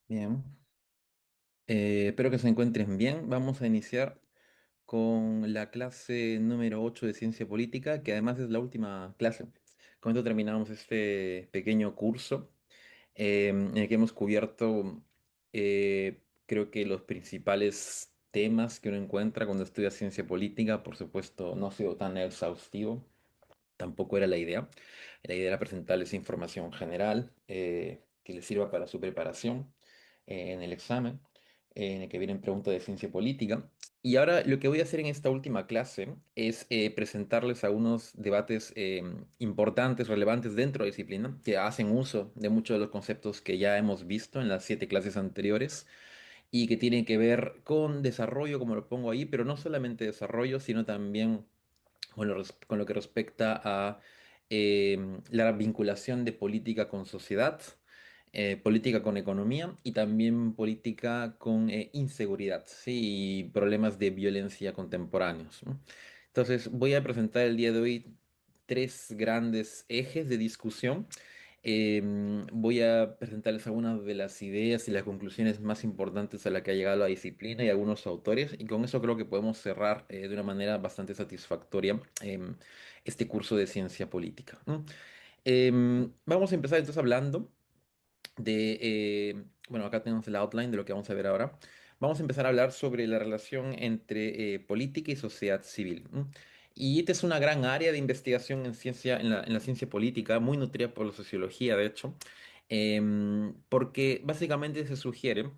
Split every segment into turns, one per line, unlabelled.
Bien, espero que se encuentren bien. Vamos a iniciar con la clase número 8 de Ciencia Política, que además es la última clase. Con esto terminamos este pequeño curso en el que hemos cubierto, creo que los principales temas que uno encuentra cuando estudia ciencia política. Por supuesto, no ha sido tan exhaustivo. Tampoco era la idea. La idea era presentarles información general que les sirva para su preparación en el examen, en el que vienen preguntas de ciencia política. Y ahora lo que voy a hacer en esta última clase es presentarles algunos debates importantes, relevantes dentro de la disciplina, que hacen uso de muchos de los conceptos que ya hemos visto en las 7 clases anteriores y que tienen que ver con desarrollo, como lo pongo ahí, pero no solamente desarrollo, sino también con lo que respecta a la vinculación de política con sociedad, política con economía y también política con inseguridad, ¿sí? Y problemas de violencia contemporáneos, ¿no? Entonces, voy a presentar el día de hoy tres grandes ejes de discusión. Voy a presentarles algunas de las ideas y las conclusiones más importantes a las que ha llegado la disciplina y algunos autores, y con eso creo que podemos cerrar de una manera bastante satisfactoria este curso de ciencia política, ¿no? Vamos a empezar entonces hablando bueno, acá tenemos el outline de lo que vamos a ver ahora. Vamos a empezar a hablar sobre la relación entre política y sociedad civil. ¿M? Y esta es una gran área de investigación en ciencia, en la ciencia política, muy nutrida por la sociología, de hecho, porque básicamente se sugiere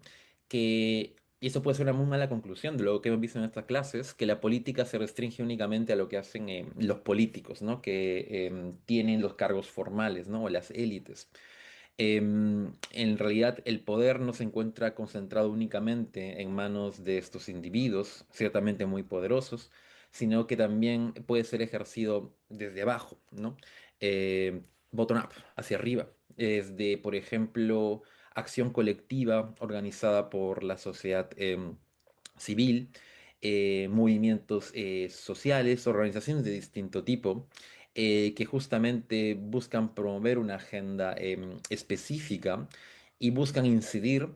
que, y eso puede ser una muy mala conclusión de lo que hemos visto en estas clases, que la política se restringe únicamente a lo que hacen los políticos, ¿no? Que tienen los cargos formales, ¿no? O las élites. En realidad, el poder no se encuentra concentrado únicamente en manos de estos individuos, ciertamente muy poderosos, sino que también puede ser ejercido desde abajo, ¿no? Bottom up, hacia arriba. Desde, por ejemplo, acción colectiva organizada por la sociedad civil, movimientos sociales, organizaciones de distinto tipo, que justamente buscan promover una agenda específica y buscan incidir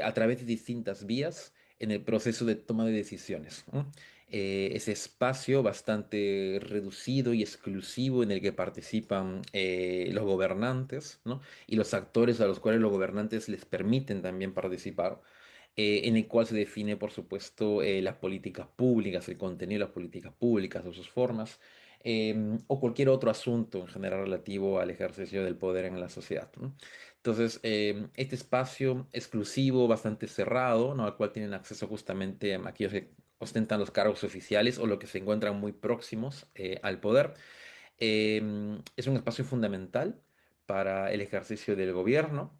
a través de distintas vías en el proceso de toma de decisiones, ¿no? Ese espacio bastante reducido y exclusivo en el que participan los gobernantes, ¿no? Y los actores a los cuales los gobernantes les permiten también participar, en el cual se define, por supuesto, las políticas públicas, el contenido de las políticas públicas o sus formas, o cualquier otro asunto en general relativo al ejercicio del poder en la sociedad, ¿no? Entonces, este espacio exclusivo, bastante cerrado, ¿no? Al cual tienen acceso justamente aquellos que ostentan los cargos oficiales o los que se encuentran muy próximos al poder, es un espacio fundamental para el ejercicio del gobierno.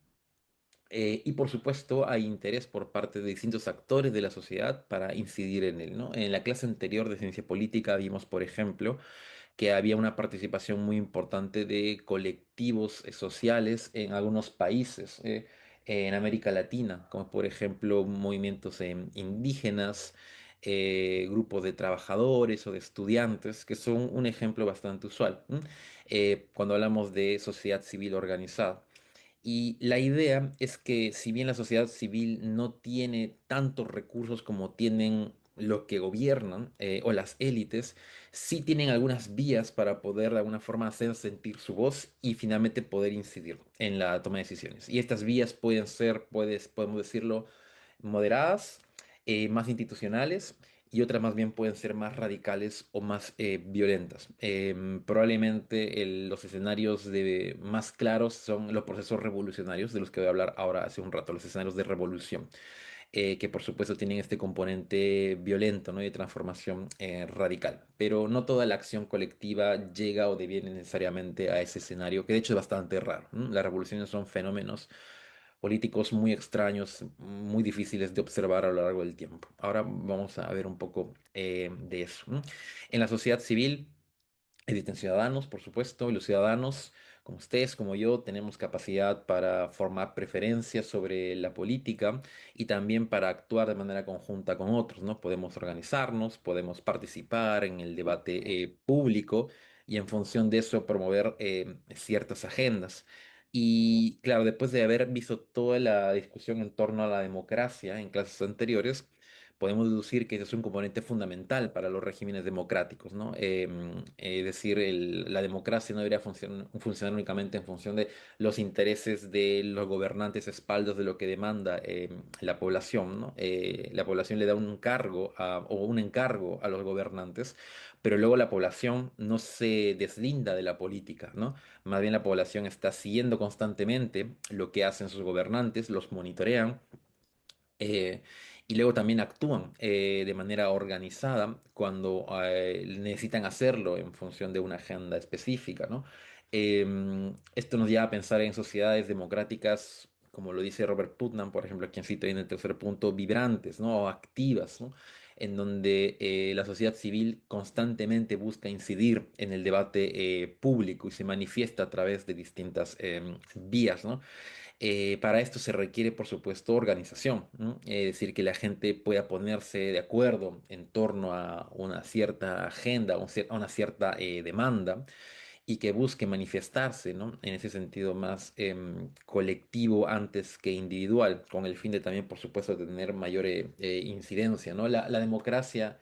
Y por supuesto hay interés por parte de distintos actores de la sociedad para incidir en él, ¿no? En la clase anterior de ciencia política vimos, por ejemplo, que había una participación muy importante de colectivos sociales en algunos países en América Latina, como por ejemplo movimientos indígenas, grupos de trabajadores o de estudiantes, que son un ejemplo bastante usual, ¿m? Cuando hablamos de sociedad civil organizada. Y la idea es que si bien la sociedad civil no tiene tantos recursos como tienen los que gobiernan o las élites, sí tienen algunas vías para poder de alguna forma hacer sentir su voz y finalmente poder incidir en la toma de decisiones. Y estas vías pueden ser, podemos decirlo, moderadas, más institucionales, y otras más bien pueden ser más radicales o más violentas. Probablemente los escenarios más claros son los procesos revolucionarios, de los que voy a hablar ahora hace un rato, los escenarios de revolución, que por supuesto tienen este componente violento, ¿no? Y de transformación radical. Pero no toda la acción colectiva llega o deviene necesariamente a ese escenario, que de hecho es bastante raro, ¿no? Las revoluciones son fenómenos políticos muy extraños, muy difíciles de observar a lo largo del tiempo. Ahora vamos a ver un poco de eso, ¿no? En la sociedad civil existen ciudadanos, por supuesto, y los ciudadanos, como ustedes, como yo, tenemos capacidad para formar preferencias sobre la política y también para actuar de manera conjunta con otros, ¿no? Podemos organizarnos, podemos participar en el debate público y en función de eso promover ciertas agendas. Y claro, después de haber visto toda la discusión en torno a la democracia en clases anteriores, podemos deducir que ese es un componente fundamental para los regímenes democráticos, ¿no? Es decir, la democracia no debería funcionar únicamente en función de los intereses de los gobernantes a espaldas de lo que demanda la población, ¿no? La población le da un cargo o un encargo a los gobernantes, pero luego la población no se deslinda de la política, ¿no? Más bien la población está siguiendo constantemente lo que hacen sus gobernantes, los monitorean eh, y luego también actúan de manera organizada cuando necesitan hacerlo en función de una agenda específica, ¿no? Esto nos lleva a pensar en sociedades democráticas, como lo dice Robert Putnam, por ejemplo, quien cito ahí en el tercer punto, vibrantes, ¿no? O activas, ¿no? En donde la sociedad civil constantemente busca incidir en el debate público y se manifiesta a través de distintas vías, ¿no? Para esto se requiere, por supuesto, organización, ¿no? Es decir, que la gente pueda ponerse de acuerdo en torno a una cierta agenda, a una cierta demanda y que busque manifestarse, ¿no? En ese sentido más colectivo antes que individual, con el fin de también, por supuesto, tener mayor incidencia, ¿no? La democracia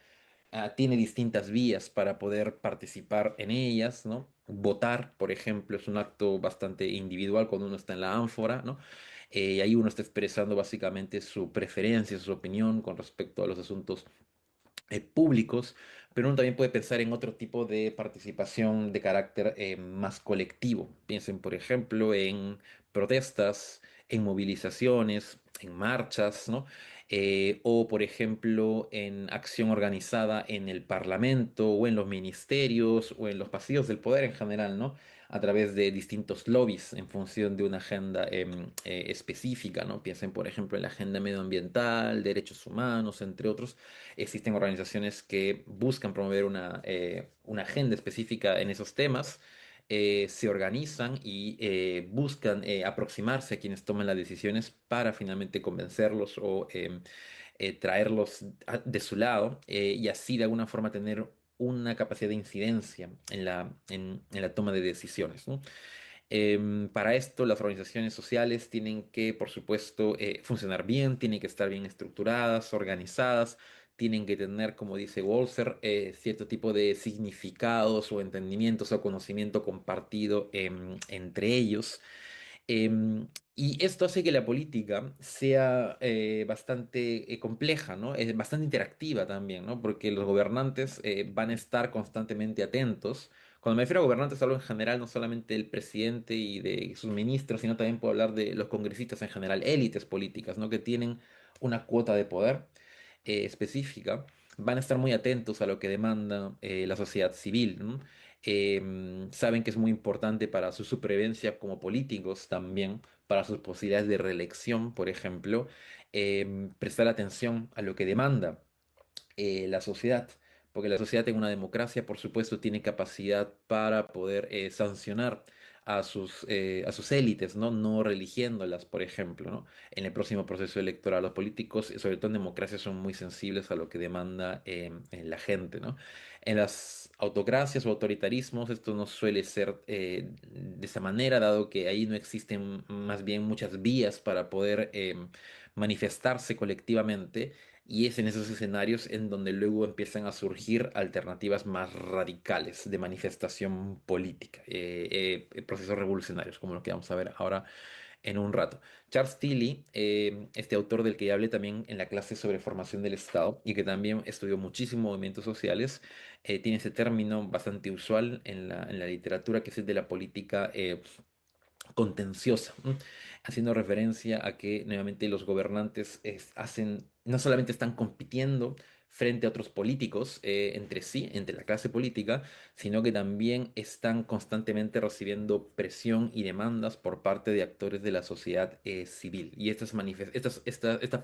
tiene distintas vías para poder participar en ellas, ¿no? Votar, por ejemplo, es un acto bastante individual cuando uno está en la ánfora, ¿no? Y ahí uno está expresando básicamente su preferencia, su opinión con respecto a los asuntos públicos, pero uno también puede pensar en otro tipo de participación de carácter más colectivo. Piensen, por ejemplo, en protestas, en movilizaciones, en marchas, ¿no? O, por ejemplo, en acción organizada en el Parlamento o en los ministerios o en los pasillos del poder en general, ¿no? A través de distintos lobbies en función de una agenda específica, ¿no? Piensen, por ejemplo, en la agenda medioambiental, derechos humanos, entre otros. Existen organizaciones que buscan promover una agenda específica en esos temas, se organizan y buscan aproximarse a quienes toman las decisiones para finalmente convencerlos o traerlos de su lado y así de alguna forma tener una capacidad de incidencia en la toma de decisiones, ¿no? Para esto, las organizaciones sociales tienen que, por supuesto, funcionar bien, tienen que estar bien estructuradas, organizadas, tienen que tener, como dice Walser, cierto tipo de significados o entendimientos o conocimiento compartido entre ellos. Em, y esto hace que la política sea bastante compleja, ¿no? Es bastante interactiva también, ¿no? Porque los gobernantes van a estar constantemente atentos. Cuando me refiero a gobernantes, hablo en general no solamente del presidente y de sus ministros, sino también puedo hablar de los congresistas en general, élites políticas, ¿no? Que tienen una cuota de poder específica, van a estar muy atentos a lo que demanda la sociedad civil, ¿no? Saben que es muy importante para su supervivencia como políticos también, para sus posibilidades de reelección, por ejemplo, prestar atención a lo que demanda la sociedad, porque la sociedad en una democracia, por supuesto, tiene capacidad para poder sancionar a sus élites, ¿no? No religiéndolas, por ejemplo, ¿no? En el próximo proceso electoral, los políticos, sobre todo en democracias, son muy sensibles a lo que demanda la gente, ¿no? En las autocracias o autoritarismos, esto no suele ser de esa manera, dado que ahí no existen más bien muchas vías para poder manifestarse colectivamente y es en esos escenarios en donde luego empiezan a surgir alternativas más radicales de manifestación política, procesos revolucionarios, como lo que vamos a ver ahora en un rato. Charles Tilly, este autor del que ya hablé también en la clase sobre formación del Estado y que también estudió muchísimo movimientos sociales, tiene ese término bastante usual en la literatura que es el de la política contenciosa, ¿m? Haciendo referencia a que nuevamente los gobernantes no solamente están compitiendo frente a otros políticos entre sí, entre la clase política, sino que también están constantemente recibiendo presión y demandas por parte de actores de la sociedad civil. Y estas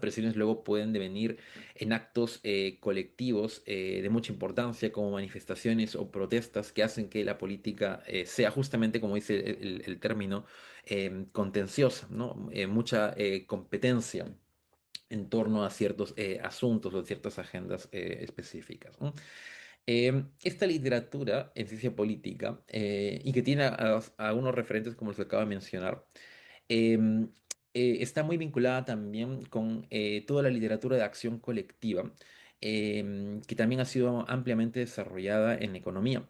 presiones luego pueden devenir en actos colectivos de mucha importancia, como manifestaciones o protestas que hacen que la política sea justamente, como dice el término, contenciosa, ¿no? Mucha competencia en torno a ciertos asuntos o ciertas agendas específicas, ¿no? Esta literatura en ciencia política y que tiene a unos referentes como los que acabo de mencionar, em, está muy vinculada también con toda la literatura de acción colectiva, que también ha sido ampliamente desarrollada en economía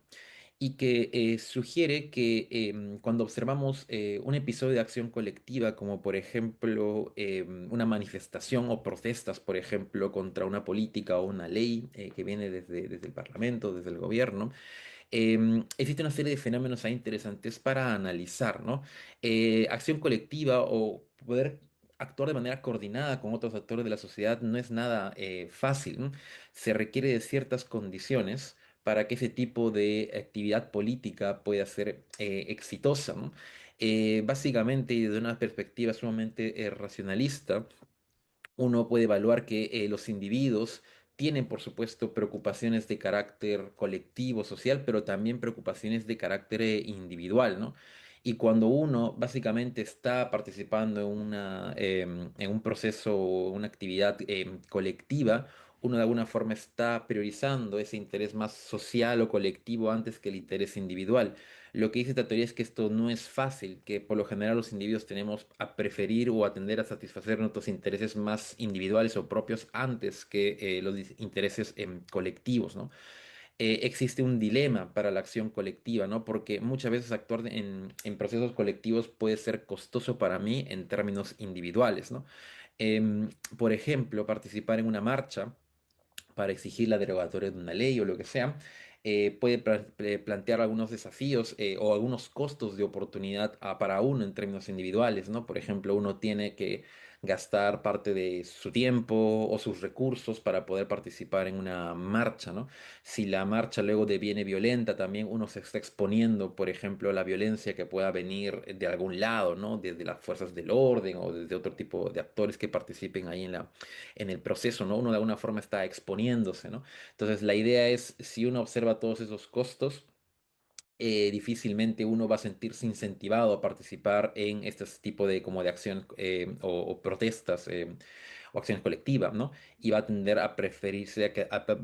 y que sugiere que cuando observamos un episodio de acción colectiva, como por ejemplo una manifestación o protestas, por ejemplo, contra una política o una ley que viene desde el Parlamento, desde el gobierno, existe una serie de fenómenos ahí interesantes para analizar, ¿no? Acción colectiva o poder actuar de manera coordinada con otros actores de la sociedad no es nada fácil, ¿no? Se requiere de ciertas condiciones para que ese tipo de actividad política pueda ser exitosa, ¿no? Básicamente, y desde una perspectiva sumamente racionalista, uno puede evaluar que los individuos tienen, por supuesto, preocupaciones de carácter colectivo, social, pero también preocupaciones de carácter individual, ¿no? Y cuando uno básicamente está participando en un proceso o una actividad colectiva, uno de alguna forma está priorizando ese interés más social o colectivo antes que el interés individual. Lo que dice esta teoría es que esto no es fácil, que por lo general los individuos tenemos a preferir o a tender a satisfacer nuestros intereses más individuales o propios antes que los intereses colectivos, ¿no? Existe un dilema para la acción colectiva, ¿no? Porque muchas veces actuar en procesos colectivos puede ser costoso para mí en términos individuales, ¿no? Por ejemplo, participar en una marcha para exigir la derogatoria de una ley o lo que sea, puede plantear algunos desafíos o algunos costos de oportunidad para uno en términos individuales, ¿no? Por ejemplo, uno tiene que gastar parte de su tiempo o sus recursos para poder participar en una marcha, ¿no? Si la marcha luego deviene violenta, también uno se está exponiendo, por ejemplo, a la violencia que pueda venir de algún lado, ¿no? Desde las fuerzas del orden o desde otro tipo de actores que participen ahí en el proceso, ¿no? Uno de alguna forma está exponiéndose, ¿no? Entonces, la idea es, si uno observa todos esos costos, difícilmente uno va a sentirse incentivado a participar en este tipo de, como de acción o protestas o acciones colectivas, ¿no? Y va a tender a preferirse,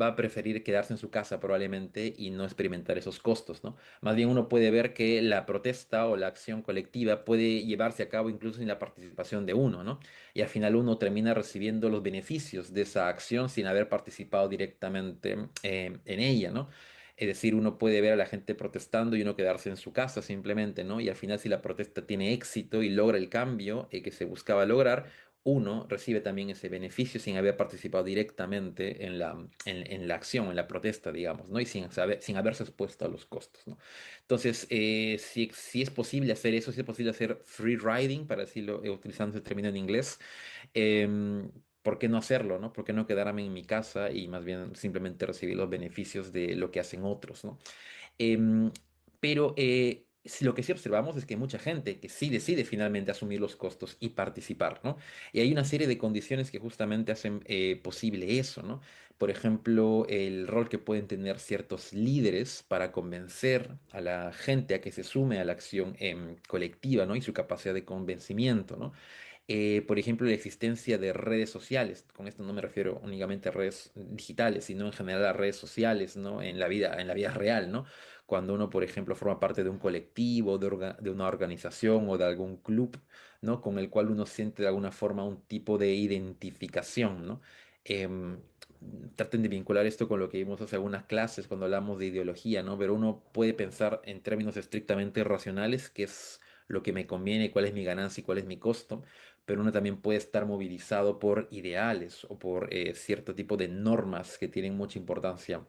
va a preferir quedarse en su casa probablemente y no experimentar esos costos, ¿no? Más bien uno puede ver que la protesta o la acción colectiva puede llevarse a cabo incluso sin la participación de uno, ¿no? Y al final uno termina recibiendo los beneficios de esa acción sin haber participado directamente en ella, ¿no? Es decir, uno puede ver a la gente protestando y uno quedarse en su casa simplemente, ¿no? Y al final, si la protesta tiene éxito y logra el cambio que se buscaba lograr, uno recibe también ese beneficio sin haber participado directamente en la acción, en la protesta, digamos, ¿no? Y sin haberse expuesto a los costos, ¿no? Entonces, si es posible hacer eso, si es posible hacer free riding, para decirlo, utilizando ese término en inglés, ¿por qué no hacerlo, no? ¿Por qué no quedarme en mi casa y más bien simplemente recibir los beneficios de lo que hacen otros, ¿no? Em, pero lo que sí observamos es que hay mucha gente que sí decide finalmente asumir los costos y participar, ¿no? Y hay una serie de condiciones que justamente hacen posible eso, ¿no? Por ejemplo, el rol que pueden tener ciertos líderes para convencer a la gente a que se sume a la acción colectiva, ¿no? Y su capacidad de convencimiento, ¿no? Por ejemplo, la existencia de redes sociales. Con esto no me refiero únicamente a redes digitales, sino en general a redes sociales, ¿no? En la vida real, ¿no? Cuando uno, por ejemplo, forma parte de un colectivo, de una organización o de algún club, ¿no? Con el cual uno siente de alguna forma un tipo de identificación, ¿no? Em, Traten de vincular esto con lo que vimos hace algunas clases cuando hablamos de ideología, ¿no? Pero uno puede pensar en términos estrictamente racionales, que es lo que me conviene, cuál es mi ganancia y cuál es mi costo, pero uno también puede estar movilizado por ideales o por cierto tipo de normas que tienen mucha importancia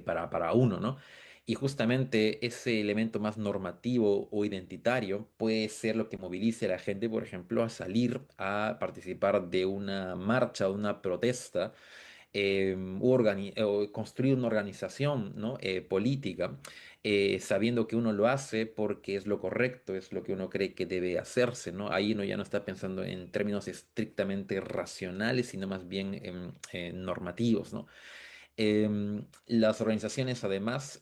para uno, ¿no? Y justamente ese elemento más normativo o identitario puede ser lo que movilice a la gente, por ejemplo, a salir a participar de una marcha, de una protesta o construir una organización, ¿no? Política, sabiendo que uno lo hace porque es lo correcto, es lo que uno cree que debe hacerse, ¿no? Ahí uno ya no está pensando en términos estrictamente racionales, sino más bien en normativos, ¿no? Las organizaciones además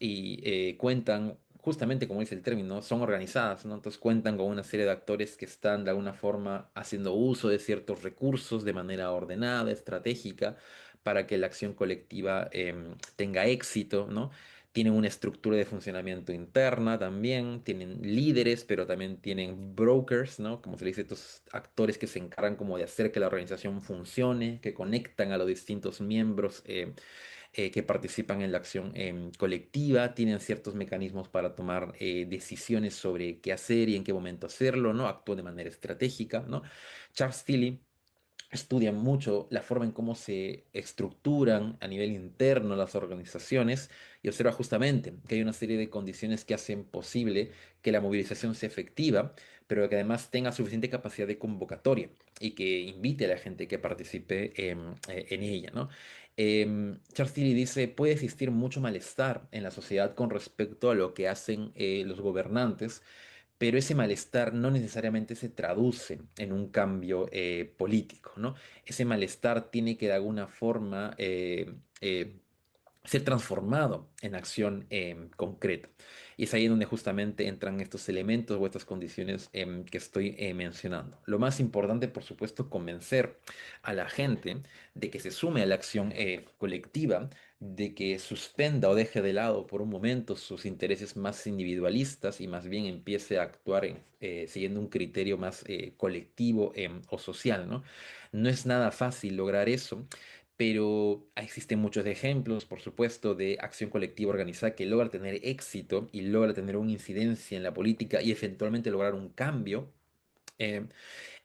cuentan, justamente como dice el término, son organizadas, ¿no? Entonces cuentan con una serie de actores que están de alguna forma haciendo uso de ciertos recursos de manera ordenada, estratégica, para que la acción colectiva tenga éxito, ¿no? Tienen una estructura de funcionamiento interna también, tienen líderes, pero también tienen brokers, ¿no? Como se le dice, estos actores que se encargan como de hacer que la organización funcione, que conectan a los distintos miembros que participan en la acción colectiva, tienen ciertos mecanismos para tomar decisiones sobre qué hacer y en qué momento hacerlo, ¿no? Actúan de manera estratégica, ¿no? Charles Tilly estudian mucho la forma en cómo se estructuran a nivel interno las organizaciones y observa justamente que hay una serie de condiciones que hacen posible que la movilización sea efectiva, pero que además tenga suficiente capacidad de convocatoria y que invite a la gente que participe en ella, ¿no? Charles Tilly dice, puede existir mucho malestar en la sociedad con respecto a lo que hacen los gobernantes, pero ese malestar no necesariamente se traduce en un cambio político, ¿no? Ese malestar tiene que de alguna forma ser transformado en acción concreta. Y es ahí donde justamente entran estos elementos o estas condiciones que estoy mencionando. Lo más importante, por supuesto, convencer a la gente de que se sume a la acción colectiva, de que suspenda o deje de lado por un momento sus intereses más individualistas y más bien empiece a actuar siguiendo un criterio más colectivo o social, ¿no? No es nada fácil lograr eso, pero existen muchos ejemplos, por supuesto, de acción colectiva organizada que logra tener éxito y logra tener una incidencia en la política y eventualmente lograr un cambio, eh,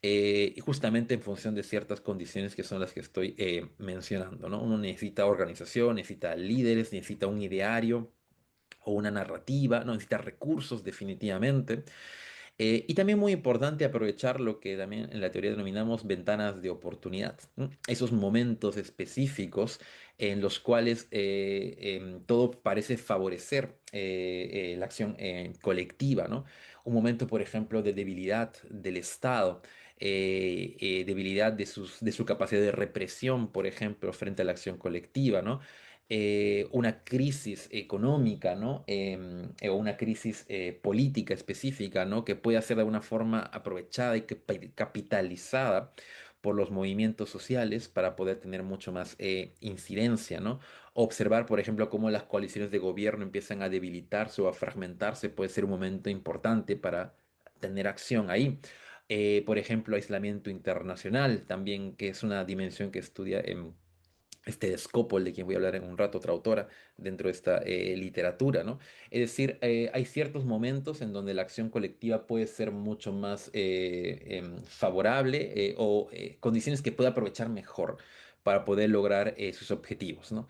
y justamente en función de ciertas condiciones que son las que estoy mencionando, ¿no? Uno necesita organización, necesita líderes, necesita un ideario o una narrativa, no necesita recursos definitivamente. Y también muy importante aprovechar lo que también en la teoría denominamos ventanas de oportunidad, ¿no? Esos momentos específicos en los cuales todo parece favorecer la acción colectiva, ¿no? Un momento, por ejemplo, de debilidad del Estado, debilidad de su capacidad de represión, por ejemplo, frente a la acción colectiva, ¿no? Una crisis económica, ¿no? O una crisis política específica, ¿no? Que puede ser de alguna forma aprovechada y capitalizada por los movimientos sociales para poder tener mucho más incidencia, ¿no? Observar, por ejemplo, cómo las coaliciones de gobierno empiezan a debilitarse o a fragmentarse puede ser un momento importante para tener acción ahí. Por ejemplo, aislamiento internacional, también, que es una dimensión que estudia este Scopol, de quien voy a hablar en un rato, otra autora, dentro de esta literatura, ¿no? Es decir, hay ciertos momentos en donde la acción colectiva puede ser mucho más favorable o condiciones que puede aprovechar mejor para poder lograr sus objetivos, ¿no?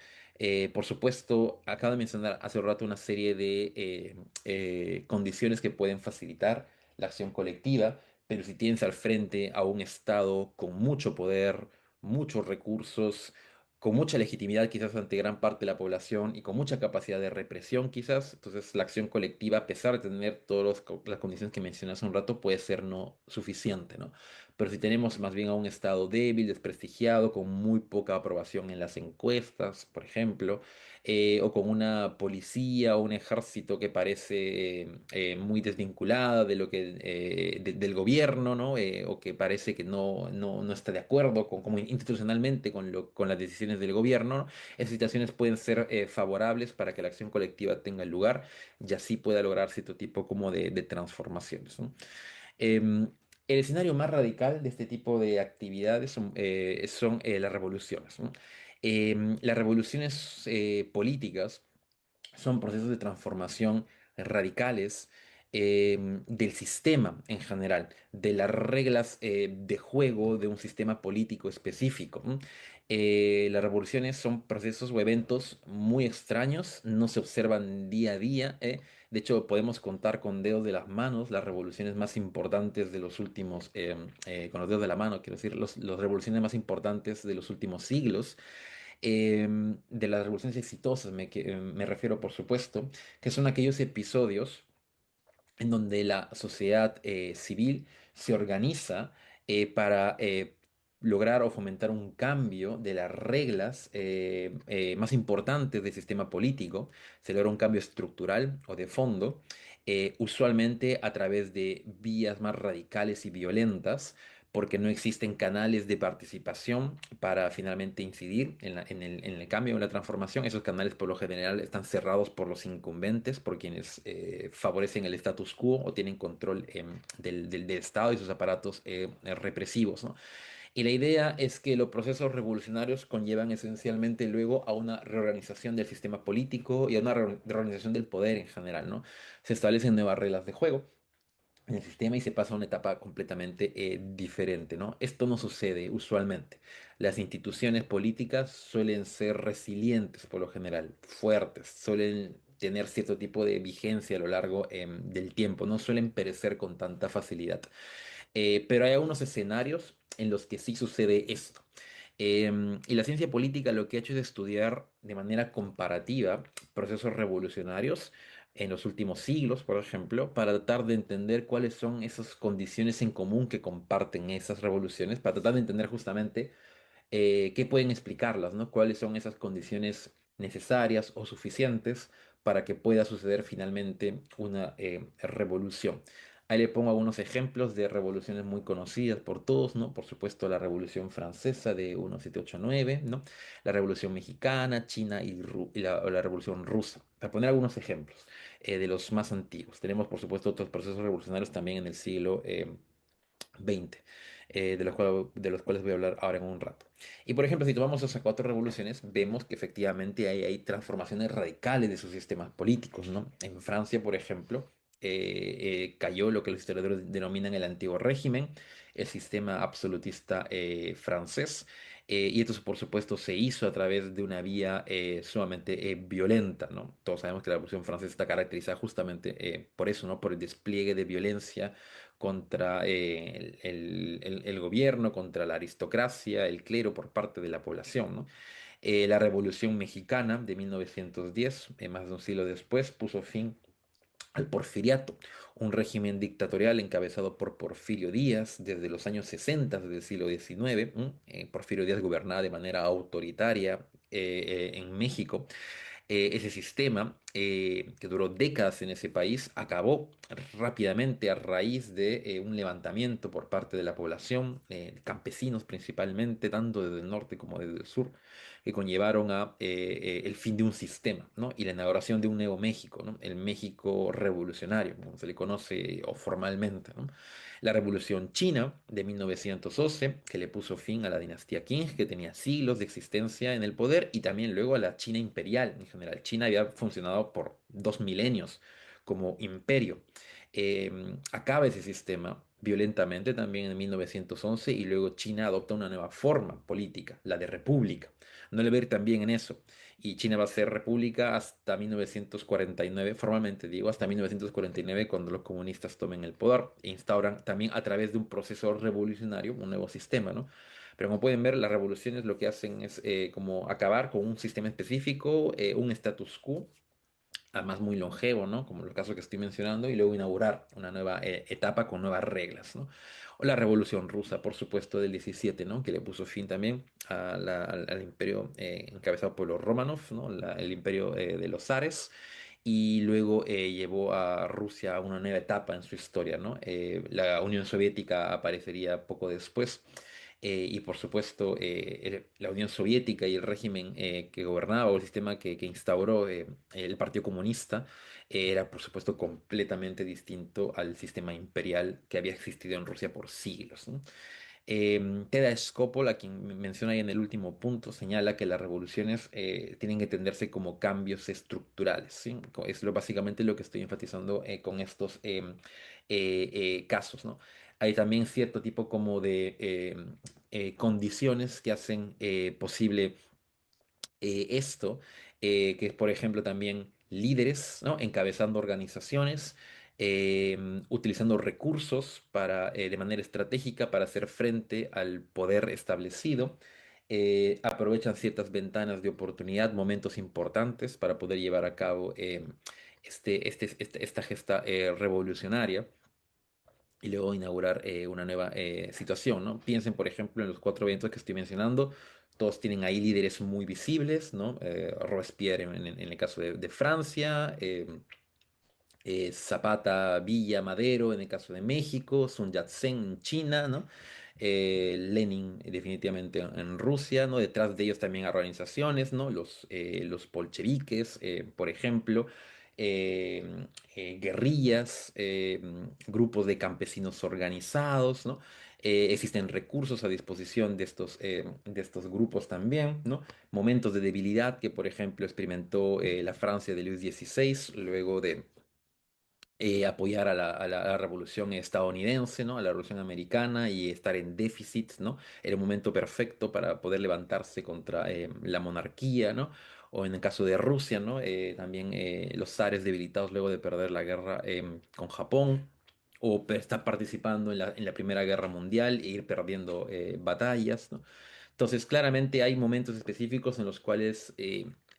Por supuesto, acabo de mencionar hace un rato una serie de condiciones que pueden facilitar la acción colectiva, pero si tienes al frente a un Estado con mucho poder, muchos recursos, con mucha legitimidad quizás ante gran parte de la población y con mucha capacidad de represión quizás, entonces la acción colectiva, a pesar de tener todas las condiciones que mencioné hace un rato, puede ser no suficiente, ¿no? Pero si tenemos más bien a un Estado débil, desprestigiado, con muy poca aprobación en las encuestas, por ejemplo, o con una policía o un ejército que parece muy desvinculada de lo que, del gobierno, ¿no? O que parece que no está de acuerdo con, como institucionalmente con las decisiones del gobierno, ¿no? Esas situaciones pueden ser favorables para que la acción colectiva tenga lugar y así pueda lograr cierto tipo como de transformaciones, ¿no? Em, el escenario más radical de este tipo de actividades son las revoluciones, ¿no? Las revoluciones políticas son procesos de transformación radicales del sistema en general, de las reglas de juego de un sistema político específico. ¿M? Las revoluciones son procesos o eventos muy extraños, no se observan día a día. De hecho, podemos contar con dedos de las manos las revoluciones más importantes de los últimos, con los dedos de la mano, quiero decir, las revoluciones más importantes de los últimos siglos. De las revoluciones exitosas me refiero, por supuesto, que son aquellos episodios en donde la sociedad civil se organiza para lograr o fomentar un cambio de las reglas más importantes del sistema político. Se logra un cambio estructural o de fondo, usualmente a través de vías más radicales y violentas, porque no existen canales de participación para finalmente incidir en el cambio, en la transformación. Esos canales por lo general están cerrados por los incumbentes, por quienes favorecen el status quo o tienen control del Estado y sus aparatos represivos, ¿no? Y la idea es que los procesos revolucionarios conllevan esencialmente luego a una reorganización del sistema político y a una reorganización del poder en general, ¿no? Se establecen nuevas reglas de juego en el sistema y se pasa a una etapa completamente diferente, ¿no? Esto no sucede usualmente. Las instituciones políticas suelen ser resilientes por lo general, fuertes, suelen tener cierto tipo de vigencia a lo largo del tiempo, no suelen perecer con tanta facilidad. Pero hay algunos escenarios en los que sí sucede esto. Y la ciencia política lo que ha hecho es estudiar de manera comparativa procesos revolucionarios en los últimos siglos, por ejemplo, para tratar de entender cuáles son esas condiciones en común que comparten esas revoluciones, para tratar de entender justamente qué pueden explicarlas, ¿no? ¿Cuáles son esas condiciones necesarias o suficientes para que pueda suceder finalmente una revolución? Ahí le pongo algunos ejemplos de revoluciones muy conocidas por todos, ¿no? Por supuesto, la Revolución Francesa de 1789, ¿no? La Revolución Mexicana, China y la Revolución Rusa. Para poner algunos ejemplos de los más antiguos. Tenemos, por supuesto, otros procesos revolucionarios también en el siglo 20, de los cuales voy a hablar ahora en un rato. Y por ejemplo, si tomamos esas cuatro revoluciones, vemos que efectivamente hay transformaciones radicales de sus sistemas políticos, ¿no? En Francia, por ejemplo, cayó lo que los historiadores denominan el antiguo régimen, el sistema absolutista francés, y esto por supuesto se hizo a través de una vía sumamente violenta, ¿no? Todos sabemos que la Revolución Francesa está caracterizada justamente por eso, ¿no? Por el despliegue de violencia contra el gobierno, contra la aristocracia, el clero por parte de la población, ¿no? La Revolución Mexicana de 1910, más de un siglo después, puso fin al porfiriato, un régimen dictatorial encabezado por Porfirio Díaz desde los años 60 del siglo XIX. Porfirio Díaz gobernaba de manera autoritaria en México. Ese sistema, que duró décadas en ese país, acabó rápidamente a raíz de un levantamiento por parte de la población, campesinos principalmente, tanto desde el norte como desde el sur, que conllevaron a el fin de un sistema, ¿no? Y la inauguración de un nuevo México, ¿no? El México revolucionario, como se le conoce o formalmente, ¿no? La Revolución China de 1912, que le puso fin a la dinastía Qing, que tenía siglos de existencia en el poder, y también luego a la China imperial en general. China había funcionado por 2 milenios como imperio. Acaba ese sistema violentamente también en 1911 y luego China adopta una nueva forma política, la de república. No le ver también en eso. Y China va a ser república hasta 1949, formalmente digo, hasta 1949, cuando los comunistas tomen el poder e instauran también a través de un proceso revolucionario un nuevo sistema, ¿no? Pero como pueden ver, las revoluciones lo que hacen es como acabar con un sistema específico, un status quo, además muy longevo, ¿no? Como el caso que estoy mencionando, y luego inaugurar una nueva etapa con nuevas reglas, ¿no? O la Revolución Rusa, por supuesto, del 17, ¿no? Que le puso fin también al imperio encabezado por los Romanov, ¿no? El imperio de los zares. Y luego llevó a Rusia a una nueva etapa en su historia, ¿no? La Unión Soviética aparecería poco después. Y por supuesto, la Unión Soviética y el régimen que gobernaba o el sistema que instauró el Partido Comunista era por supuesto completamente distinto al sistema imperial que había existido en Rusia por siglos, ¿no? Teda Skopol, a quien menciona ahí en el último punto, señala que las revoluciones tienen que entenderse como cambios estructurales, ¿sí? Básicamente lo que estoy enfatizando con estos casos, ¿no? Hay también cierto tipo como de condiciones que hacen posible esto, que es por ejemplo también líderes, ¿no? Encabezando organizaciones, utilizando recursos de manera estratégica para hacer frente al poder establecido. Aprovechan ciertas ventanas de oportunidad, momentos importantes para poder llevar a cabo esta gesta revolucionaria y luego inaugurar una nueva situación, ¿no? Piensen, por ejemplo, en los cuatro eventos que estoy mencionando. Todos tienen ahí líderes muy visibles, ¿no? Robespierre en el caso de Francia, Zapata, Villa, Madero en el caso de México, Sun Yat-sen en China, ¿no? Lenin definitivamente en Rusia, ¿no? Detrás de ellos también organizaciones, ¿no? Los bolcheviques, por ejemplo, guerrillas, grupos de campesinos organizados, ¿no? Existen recursos a disposición de estos grupos también, ¿no? Momentos de debilidad que, por ejemplo, experimentó la Francia de Luis XVI, luego de apoyar a la revolución estadounidense, ¿no? A la revolución americana y estar en déficit, ¿no? Era un momento perfecto para poder levantarse contra la monarquía, ¿no? O en el caso de Rusia, ¿no? También los zares debilitados luego de perder la guerra con Japón, o estar participando en la Primera Guerra Mundial e ir perdiendo batallas, ¿no? Entonces, claramente hay momentos específicos en los cuales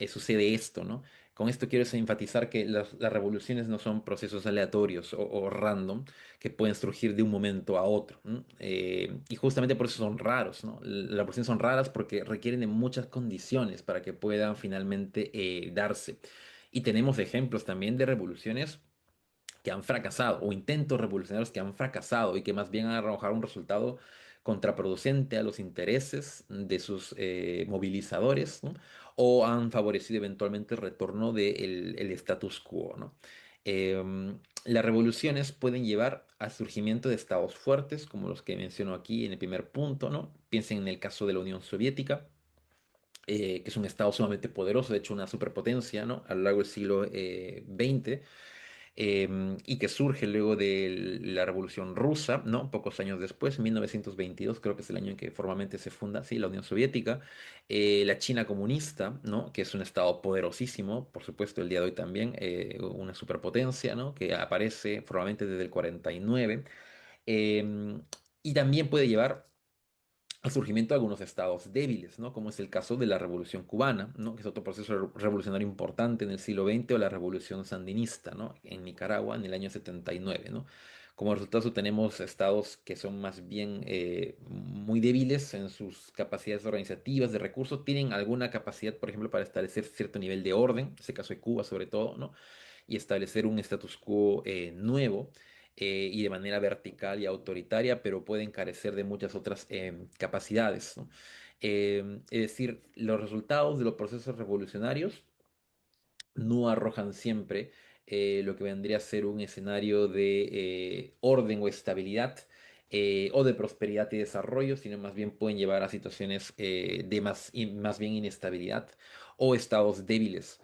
sucede esto, ¿no? Con esto quiero enfatizar que las revoluciones no son procesos aleatorios o random que pueden surgir de un momento a otro, ¿no? Y justamente por eso son raros, ¿no? Las revoluciones son raras porque requieren de muchas condiciones para que puedan finalmente darse. Y tenemos ejemplos también de revoluciones que han fracasado o intentos revolucionarios que han fracasado y que más bien han arrojado un resultado contraproducente a los intereses de sus movilizadores, ¿no? O han favorecido eventualmente el retorno del el status quo, ¿no? Las revoluciones pueden llevar al surgimiento de estados fuertes, como los que menciono aquí en el primer punto, ¿no? Piensen en el caso de la Unión Soviética, que es un estado sumamente poderoso, de hecho una superpotencia, ¿no? A lo largo del siglo XX, y que surge luego de la Revolución Rusa, ¿no? Pocos años después, 1922, creo que es el año en que formalmente se funda, sí, la Unión Soviética, la China comunista, ¿no? Que es un estado poderosísimo, por supuesto, el día de hoy también, una superpotencia, ¿no? Que aparece formalmente desde el 49, em, y también puede llevar al surgimiento de algunos estados débiles, ¿no? Como es el caso de la Revolución Cubana, ¿no? Que es otro proceso revolucionario importante en el siglo XX, o la Revolución Sandinista, ¿no? En Nicaragua en el año 79, ¿no? Como resultado tenemos estados que son más bien muy débiles en sus capacidades organizativas, de recursos, tienen alguna capacidad, por ejemplo, para establecer cierto nivel de orden, en ese caso de Cuba sobre todo, ¿no? Y establecer un status quo nuevo, y de manera vertical y autoritaria, pero pueden carecer de muchas otras capacidades, ¿no? Es decir, los resultados de los procesos revolucionarios no arrojan siempre lo que vendría a ser un escenario de orden o estabilidad, o de prosperidad y desarrollo, sino más bien pueden llevar a situaciones de más bien inestabilidad o estados débiles,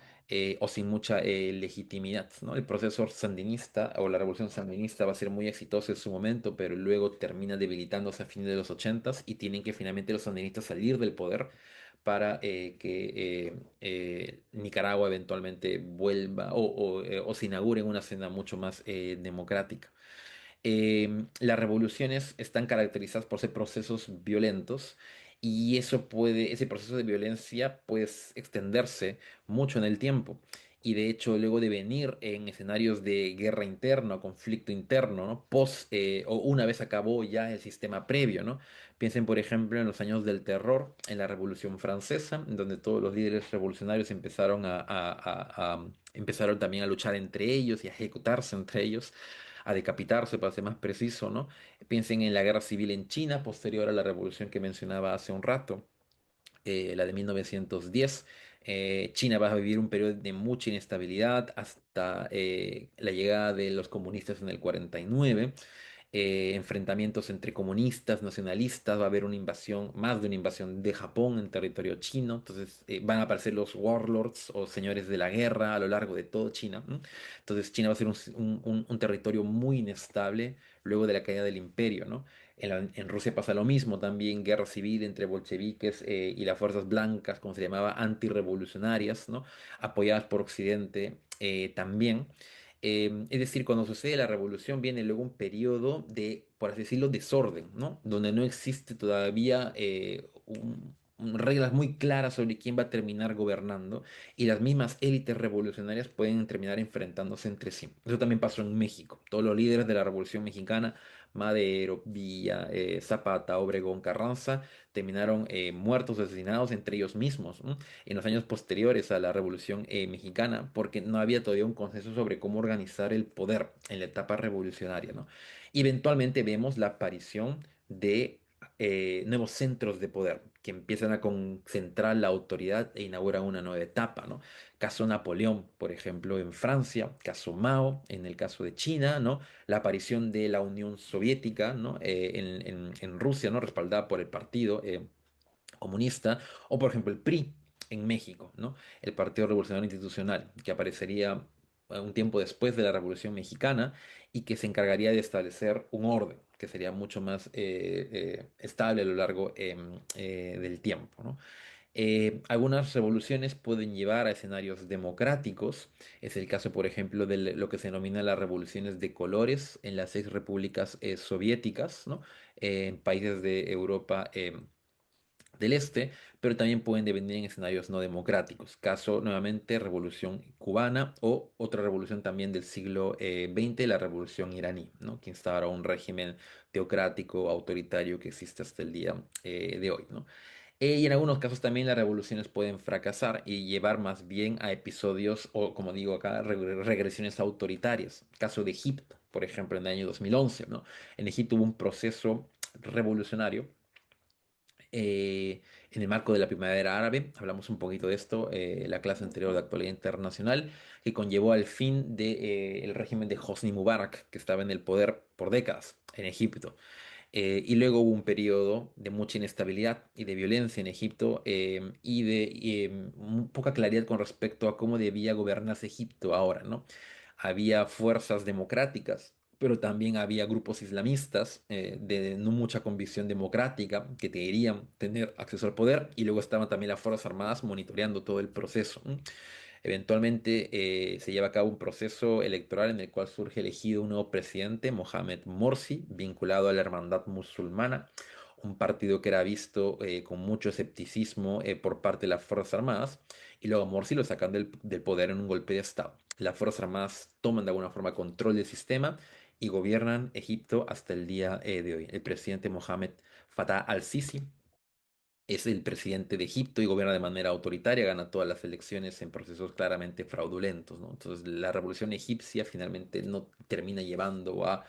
o sin mucha legitimidad, ¿no? El proceso sandinista o la revolución sandinista va a ser muy exitoso en su momento, pero luego termina debilitándose a fines de los 80 y tienen que finalmente los sandinistas salir del poder para que Nicaragua eventualmente vuelva o se inaugure en una escena mucho más democrática. Las revoluciones están caracterizadas por ser procesos violentos, y ese proceso de violencia puede extenderse mucho en el tiempo. Y de hecho, luego de venir en escenarios de guerra interna o conflicto interno, ¿no? O una vez acabó ya el sistema previo, ¿no? Piensen, por ejemplo, en los años del terror, en la Revolución Francesa, en donde todos los líderes revolucionarios empezaron también a luchar entre ellos y a ejecutarse entre ellos, a decapitarse, para ser más preciso, ¿no? Piensen en la guerra civil en China, posterior a la revolución que mencionaba hace un rato, la de 1910. China va a vivir un periodo de mucha inestabilidad hasta la llegada de los comunistas en el 49. Enfrentamientos entre comunistas, nacionalistas, va a haber una invasión, más de una invasión de Japón en territorio chino. Entonces van a aparecer los warlords o señores de la guerra a lo largo de todo China, ¿no? Entonces China va a ser un territorio muy inestable luego de la caída del imperio, ¿no? En Rusia pasa lo mismo, también guerra civil entre bolcheviques y las fuerzas blancas, como se llamaba, antirrevolucionarias, ¿no? Apoyadas por Occidente también. Es decir, cuando sucede la revolución viene luego un periodo de, por así decirlo, desorden, ¿no? Donde no existe todavía reglas muy claras sobre quién va a terminar gobernando, y las mismas élites revolucionarias pueden terminar enfrentándose entre sí. Eso también pasó en México. Todos los líderes de la Revolución Mexicana, Madero, Villa, Zapata, Obregón, Carranza, terminaron muertos, asesinados entre ellos mismos, ¿no? En los años posteriores a la Revolución Mexicana, porque no había todavía un consenso sobre cómo organizar el poder en la etapa revolucionaria, ¿no? Y eventualmente vemos la aparición de nuevos centros de poder que empiezan a concentrar la autoridad e inauguran una nueva etapa, ¿no? Caso Napoleón, por ejemplo, en Francia, caso Mao, en el caso de China, ¿no? La aparición de la Unión Soviética, ¿no? En Rusia, ¿no? Respaldada por el partido comunista, o por ejemplo el PRI en México, ¿no? El Partido Revolucionario Institucional, que aparecería un tiempo después de la Revolución Mexicana y que se encargaría de establecer un orden que sería mucho más estable a lo largo del tiempo, ¿no? Algunas revoluciones pueden llevar a escenarios democráticos. Es el caso, por ejemplo, de lo que se denomina las revoluciones de colores en las seis repúblicas soviéticas, ¿no? En países de Europa del Este, pero también pueden devenir en escenarios no democráticos. Caso nuevamente Revolución Cubana o otra revolución también del siglo XX, la Revolución iraní, ¿no? Que instaura un régimen teocrático, autoritario que existe hasta el día de hoy, ¿no? Y en algunos casos también las revoluciones pueden fracasar y llevar más bien a episodios o, como digo acá, regresiones autoritarias. Caso de Egipto, por ejemplo, en el año 2011, ¿no? En Egipto hubo un proceso revolucionario en el marco de la primavera árabe. Hablamos un poquito de esto, la clase anterior de actualidad internacional, que conllevó al fin del régimen de Hosni Mubarak, que estaba en el poder por décadas en Egipto. Y luego hubo un periodo de mucha inestabilidad y de violencia en Egipto y de poca claridad con respecto a cómo debía gobernarse Egipto ahora, ¿no? Había fuerzas democráticas, pero también había grupos islamistas de no mucha convicción democrática que querían tener acceso al poder y luego estaban también las Fuerzas Armadas monitoreando todo el proceso. Eventualmente se lleva a cabo un proceso electoral en el cual surge elegido un nuevo presidente, Mohamed Morsi, vinculado a la Hermandad Musulmana, un partido que era visto con mucho escepticismo por parte de las Fuerzas Armadas, y luego a Morsi lo sacan del poder en un golpe de Estado. Las Fuerzas Armadas toman de alguna forma control del sistema y gobiernan Egipto hasta el día de hoy. El presidente Mohamed Fatah al-Sisi es el presidente de Egipto y gobierna de manera autoritaria, gana todas las elecciones en procesos claramente fraudulentos, ¿no? Entonces, la revolución egipcia finalmente no termina llevando a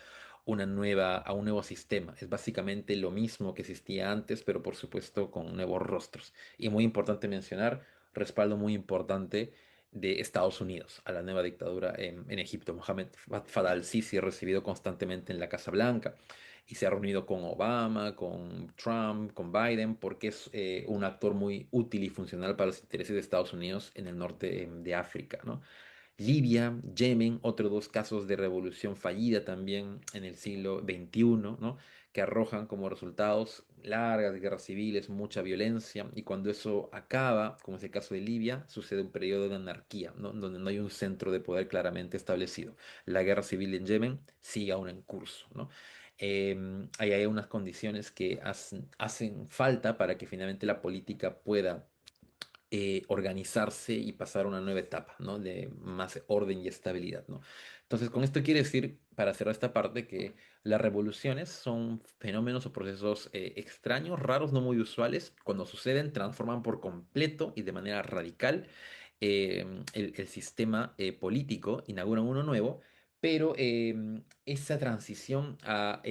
a un nuevo sistema. Es básicamente lo mismo que existía antes, pero por supuesto con nuevos rostros. Y muy importante mencionar, respaldo muy importante de Estados Unidos a la nueva dictadura en Egipto. Mohamed Fadel al-Sisi, recibido constantemente en la Casa Blanca y se ha reunido con Obama, con Trump, con Biden, porque es un actor muy útil y funcional para los intereses de Estados Unidos en el norte de África, ¿no? Libia, Yemen, otros dos casos de revolución fallida también en el siglo XXI, ¿no? Que arrojan como resultados largas guerras civiles, mucha violencia, y cuando eso acaba, como es el caso de Libia, sucede un periodo de anarquía, ¿no? Donde no hay un centro de poder claramente establecido. La guerra civil en Yemen sigue aún en curso, ¿no? Ahí hay unas condiciones que hacen falta para que finalmente la política pueda organizarse y pasar a una nueva etapa, ¿no? De más orden y estabilidad, ¿no? Entonces, con esto quiere decir, para cerrar esta parte, que las revoluciones son fenómenos o procesos extraños, raros, no muy usuales. Cuando suceden, transforman por completo y de manera radical el sistema político, inauguran uno nuevo. Pero esa transición a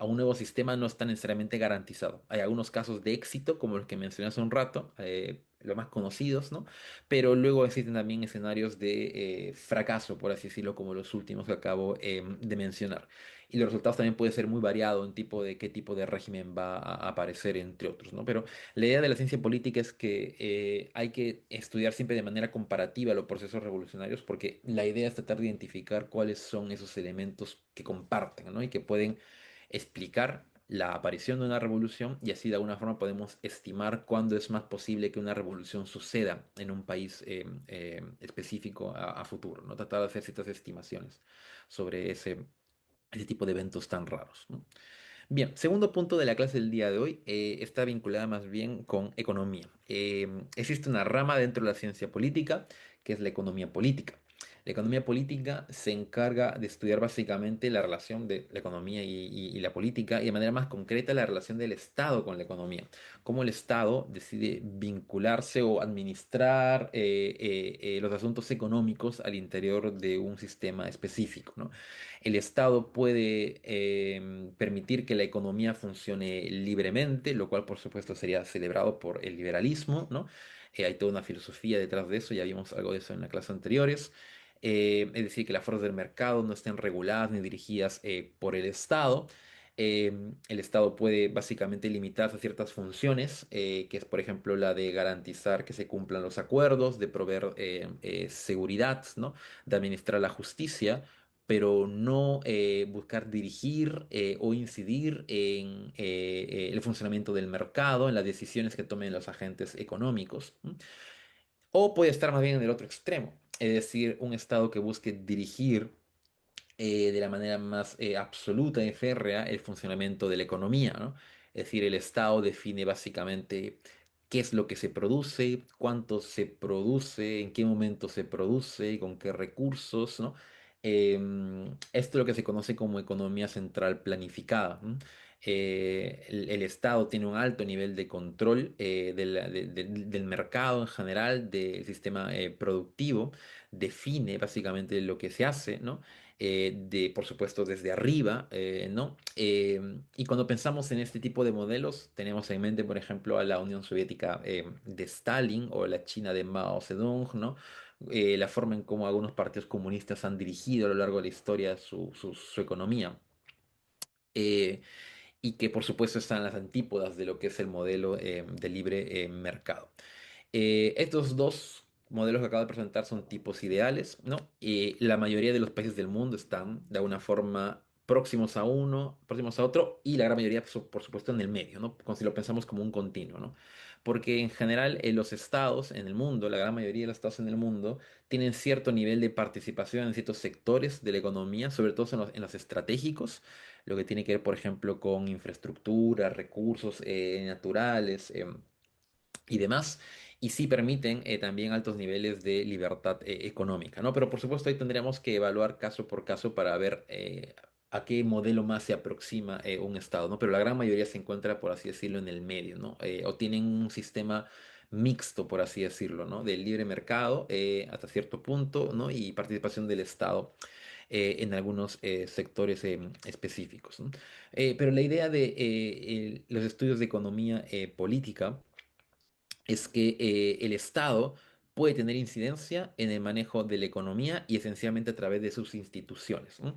un nuevo sistema no está necesariamente garantizado. Hay algunos casos de éxito, como los que mencioné hace un rato, los más conocidos, ¿no? Pero luego existen también escenarios de fracaso, por así decirlo, como los últimos que acabo de mencionar. Y los resultados también pueden ser muy variados en tipo de qué tipo de régimen va a aparecer, entre otros, ¿no? Pero la idea de la ciencia política es que hay que estudiar siempre de manera comparativa los procesos revolucionarios, porque la idea es tratar de identificar cuáles son esos elementos que comparten, ¿no? Y que pueden explicar la aparición de una revolución y así de alguna forma podemos estimar cuándo es más posible que una revolución suceda en un país específico a futuro, ¿no? Tratar de hacer ciertas estimaciones sobre ese tipo de eventos tan raros, ¿no? Bien, segundo punto de la clase del día de hoy está vinculada más bien con economía. Existe una rama dentro de la ciencia política que es la economía política. La economía política se encarga de estudiar básicamente la relación de la economía y la política y de manera más concreta la relación del Estado con la economía. Cómo el Estado decide vincularse o administrar los asuntos económicos al interior de un sistema específico, ¿no? El Estado puede permitir que la economía funcione libremente, lo cual por supuesto sería celebrado por el liberalismo, ¿no? Hay toda una filosofía detrás de eso, ya vimos algo de eso en las clases anteriores. Es decir, que las fuerzas del mercado no estén reguladas ni dirigidas por el Estado. El Estado puede básicamente limitarse a ciertas funciones, que es por ejemplo la de garantizar que se cumplan los acuerdos, de proveer seguridad, ¿no? De administrar la justicia, pero no buscar dirigir o incidir en el funcionamiento del mercado, en las decisiones que tomen los agentes económicos. ¿M? O puede estar más bien en el otro extremo, es decir, un Estado que busque dirigir de la manera más absoluta y férrea el funcionamiento de la economía, ¿no? Es decir, el Estado define básicamente qué es lo que se produce, cuánto se produce, en qué momento se produce, con qué recursos, ¿no? Esto es lo que se conoce como economía central planificada. ¿M? El Estado tiene un alto nivel de control del mercado en general, del sistema productivo, define básicamente lo que se hace, ¿no? Por supuesto, desde arriba, ¿no? Y cuando pensamos en este tipo de modelos, tenemos en mente, por ejemplo, a la Unión Soviética de Stalin o la China de Mao Zedong, ¿no? La forma en cómo algunos partidos comunistas han dirigido a lo largo de la historia su economía. Eh, y que por supuesto están en las antípodas de lo que es el modelo de libre mercado. Estos dos modelos que acabo de presentar son tipos ideales, ¿no? Y la mayoría de los países del mundo están de alguna forma próximos a uno, próximos a otro, y la gran mayoría, pues, por supuesto, en el medio, ¿no? Como si lo pensamos como un continuo, ¿no? Porque en general los estados en el mundo, la gran mayoría de los estados en el mundo, tienen cierto nivel de participación en ciertos sectores de la economía, sobre todo en los estratégicos, lo que tiene que ver, por ejemplo, con infraestructura, recursos naturales, y demás, y sí permiten también altos niveles de libertad económica, ¿no? Pero por supuesto ahí tendríamos que evaluar caso por caso para ver a qué modelo más se aproxima un Estado, ¿no? Pero la gran mayoría se encuentra, por así decirlo, en el medio, ¿no? O tienen un sistema mixto, por así decirlo, ¿no? Del libre mercado hasta cierto punto, ¿no? Y participación del Estado en algunos sectores específicos, ¿no? Pero la idea de los estudios de economía política es que el Estado puede tener incidencia en el manejo de la economía y esencialmente a través de sus instituciones, ¿no?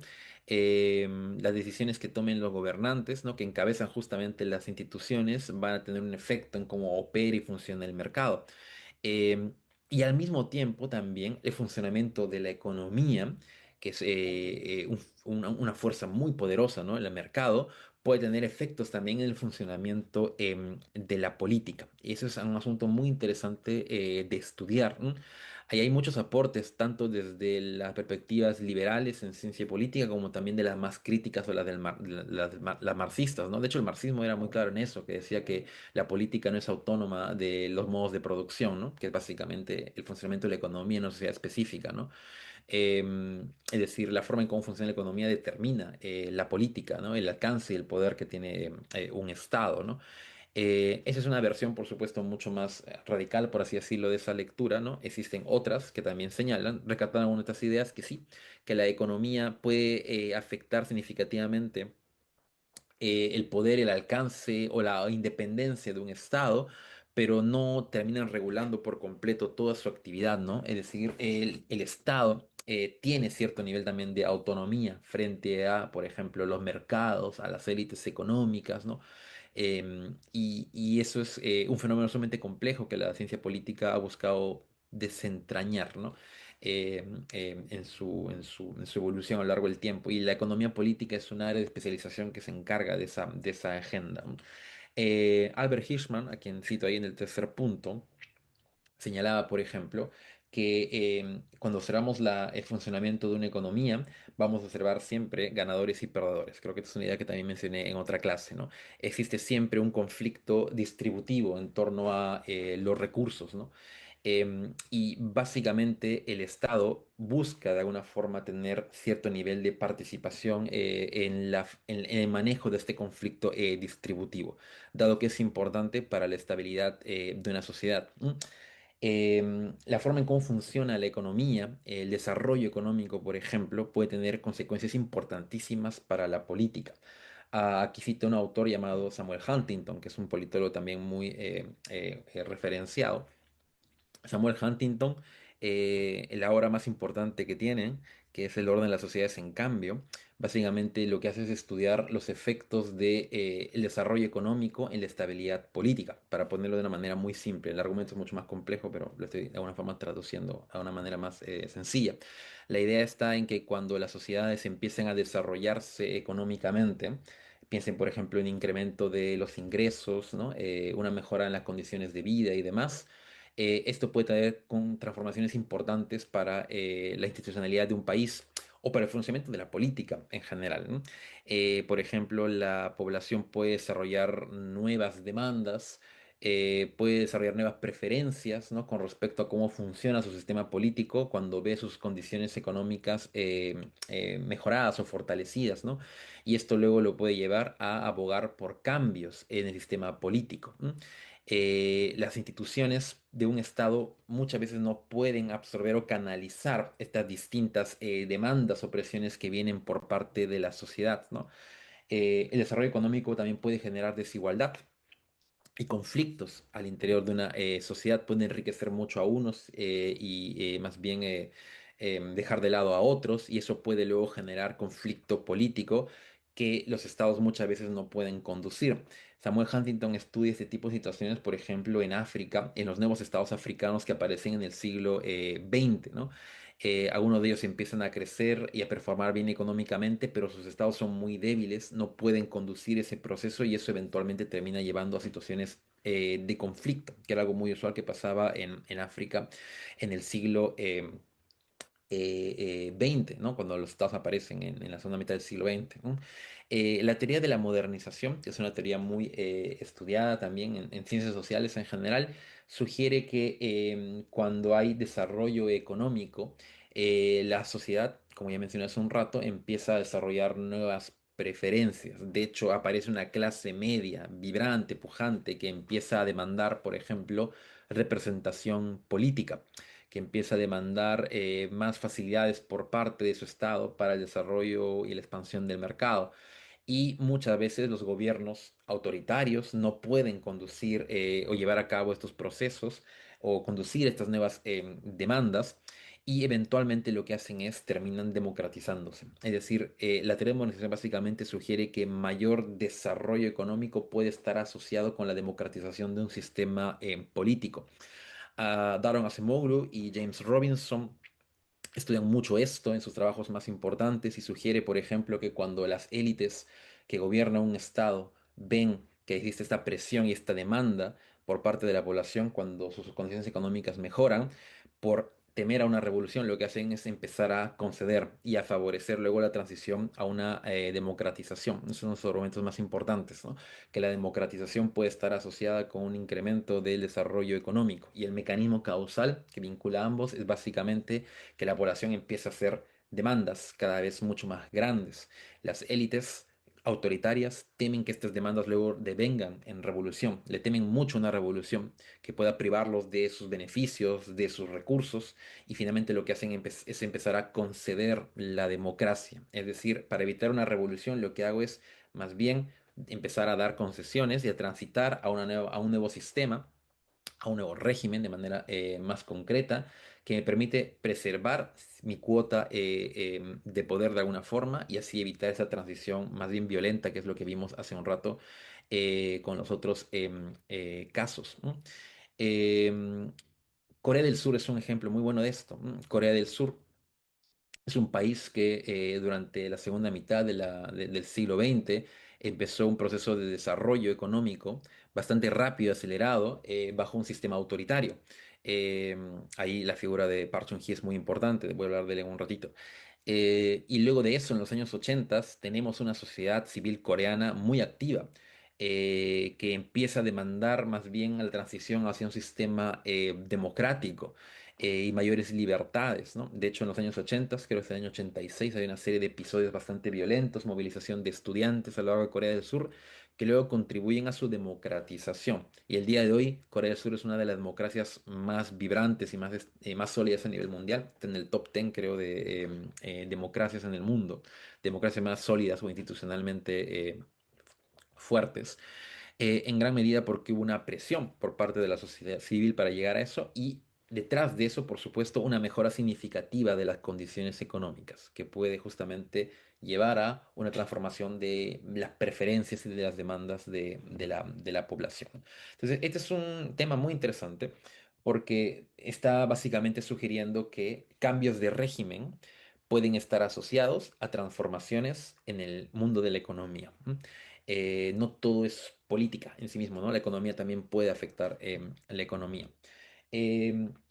Las decisiones que tomen los gobernantes, ¿no? Que encabezan justamente las instituciones, van a tener un efecto en cómo opera y funciona el mercado. Eh, y al mismo tiempo también el funcionamiento de la economía, que es una fuerza muy poderosa, ¿no? En el mercado, puede tener efectos también en el funcionamiento de la política. Y eso es un asunto muy interesante de estudiar, ¿no? Ahí hay muchos aportes, tanto desde las perspectivas liberales en ciencia política, como también de las más críticas o las marxistas, ¿no? De hecho, el marxismo era muy claro en eso, que decía que la política no es autónoma de los modos de producción, ¿no? Que es básicamente el funcionamiento de la economía en una sociedad específica, ¿no? Es decir, la forma en cómo funciona la economía determina la política, ¿no? El alcance y el poder que tiene un Estado, ¿no? Esa es una versión, por supuesto, mucho más radical, por así decirlo, de esa lectura, ¿no? Existen otras que también señalan, rescatan algunas de estas ideas, que sí, que la economía puede afectar significativamente el poder, el alcance o la independencia de un Estado, pero no terminan regulando por completo toda su actividad, ¿no? Es decir, el Estado tiene cierto nivel también de autonomía frente a, por ejemplo, los mercados, a las élites económicas, ¿no? Y eso es un fenómeno sumamente complejo que la ciencia política ha buscado desentrañar, ¿no? En su evolución a lo largo del tiempo. Y la economía política es un área de especialización que se encarga de esa agenda, ¿no? Albert Hirschman, a quien cito ahí en el tercer punto, señalaba, por ejemplo, que cuando observamos el funcionamiento de una economía, vamos a observar siempre ganadores y perdedores. Creo que esta es una idea que también mencioné en otra clase, ¿no? Existe siempre un conflicto distributivo en torno a los recursos, ¿no? Y básicamente el Estado busca de alguna forma tener cierto nivel de participación en el manejo de este conflicto distributivo, dado que es importante para la estabilidad de una sociedad. La forma en cómo funciona la economía, el desarrollo económico, por ejemplo, puede tener consecuencias importantísimas para la política. Aquí cito un autor llamado Samuel Huntington, que es un politólogo también muy referenciado. Samuel Huntington, la obra más importante que tienen, que es El orden de las sociedades en cambio, básicamente lo que hace es estudiar los efectos de, el desarrollo económico en la estabilidad política, para ponerlo de una manera muy simple. El argumento es mucho más complejo, pero lo estoy de alguna forma traduciendo a una manera más sencilla. La idea está en que cuando las sociedades empiecen a desarrollarse económicamente, piensen por ejemplo en incremento de los ingresos, ¿no? Una mejora en las condiciones de vida y demás, esto puede traer con transformaciones importantes para la institucionalidad de un país o para el funcionamiento de la política en general, ¿no? Por ejemplo, la población puede desarrollar nuevas demandas, puede desarrollar nuevas preferencias, ¿no? Con respecto a cómo funciona su sistema político cuando ve sus condiciones económicas mejoradas o fortalecidas, ¿no? Y esto luego lo puede llevar a abogar por cambios en el sistema político. ¿No? Las instituciones de un Estado muchas veces no pueden absorber o canalizar estas distintas demandas o presiones que vienen por parte de la sociedad, ¿no? El desarrollo económico también puede generar desigualdad y conflictos al interior de una sociedad, pueden enriquecer mucho a unos y más bien dejar de lado a otros, y eso puede luego generar conflicto político que los estados muchas veces no pueden conducir. Samuel Huntington estudia este tipo de situaciones, por ejemplo, en África, en los nuevos estados africanos que aparecen en el siglo XX, ¿no? Algunos de ellos empiezan a crecer y a performar bien económicamente, pero sus estados son muy débiles, no pueden conducir ese proceso y eso eventualmente termina llevando a situaciones de conflicto, que era algo muy usual que pasaba en África en el siglo XX, ¿no? Cuando los estados aparecen en la segunda mitad del siglo XX, ¿no? La teoría de la modernización, que es una teoría muy estudiada también en ciencias sociales en general, sugiere que cuando hay desarrollo económico, la sociedad, como ya mencioné hace un rato, empieza a desarrollar nuevas preferencias. De hecho, aparece una clase media, vibrante, pujante, que empieza a demandar, por ejemplo, representación política, que empieza a demandar más facilidades por parte de su Estado para el desarrollo y la expansión del mercado. Y muchas veces los gobiernos autoritarios no pueden conducir o llevar a cabo estos procesos o conducir estas nuevas demandas. Y eventualmente lo que hacen es terminan democratizándose. Es decir, la teoría de modernización básicamente sugiere que mayor desarrollo económico puede estar asociado con la democratización de un sistema político. Daron Acemoglu y James Robinson estudian mucho esto en sus trabajos más importantes y sugiere, por ejemplo, que cuando las élites que gobiernan un estado ven que existe esta presión y esta demanda por parte de la población, cuando sus condiciones económicas mejoran, por temer a una revolución, lo que hacen es empezar a conceder y a favorecer luego la transición a una democratización. Esos son los argumentos más importantes, ¿no? Que la democratización puede estar asociada con un incremento del desarrollo económico y el mecanismo causal que vincula a ambos es básicamente que la población empieza a hacer demandas cada vez mucho más grandes. Las élites autoritarias temen que estas demandas luego devengan en revolución, le temen mucho una revolución que pueda privarlos de sus beneficios, de sus recursos, y finalmente lo que hacen es empezar a conceder la democracia. Es decir, para evitar una revolución lo que hago es más bien empezar a dar concesiones y a transitar a un nuevo sistema, a un nuevo régimen de manera más concreta, que me permite preservar mi cuota de poder de alguna forma y así evitar esa transición más bien violenta, que es lo que vimos hace un rato con los otros casos. ¿No? Em, Corea del Sur es un ejemplo muy bueno de esto. Corea del Sur es un país que durante la segunda mitad del siglo XX empezó un proceso de desarrollo económico bastante rápido y acelerado bajo un sistema autoritario. Eh, Ahí la figura de Park Chung-hee es muy importante, voy a hablar de él en un ratito. Y luego de eso, en los años 80, tenemos una sociedad civil coreana muy activa. que empieza a demandar más bien a la transición hacia un sistema democrático y mayores libertades, ¿no? De hecho, en los años 80, creo que es el año 86, hay una serie de episodios bastante violentos, movilización de estudiantes a lo largo de Corea del Sur, que luego contribuyen a su democratización. Y el día de hoy, Corea del Sur es una de las democracias más vibrantes y más sólidas a nivel mundial. Está en el top 10, creo, de democracias en el mundo, democracias más sólidas o institucionalmente fuertes, en gran medida porque hubo una presión por parte de la sociedad civil para llegar a eso y detrás de eso, por supuesto, una mejora significativa de las condiciones económicas que puede justamente llevar a una transformación de las preferencias y de las demandas de la población. Entonces, este es un tema muy interesante porque está básicamente sugiriendo que cambios de régimen pueden estar asociados a transformaciones en el mundo de la economía. No todo es política en sí mismo, ¿no? La economía también puede afectar la economía.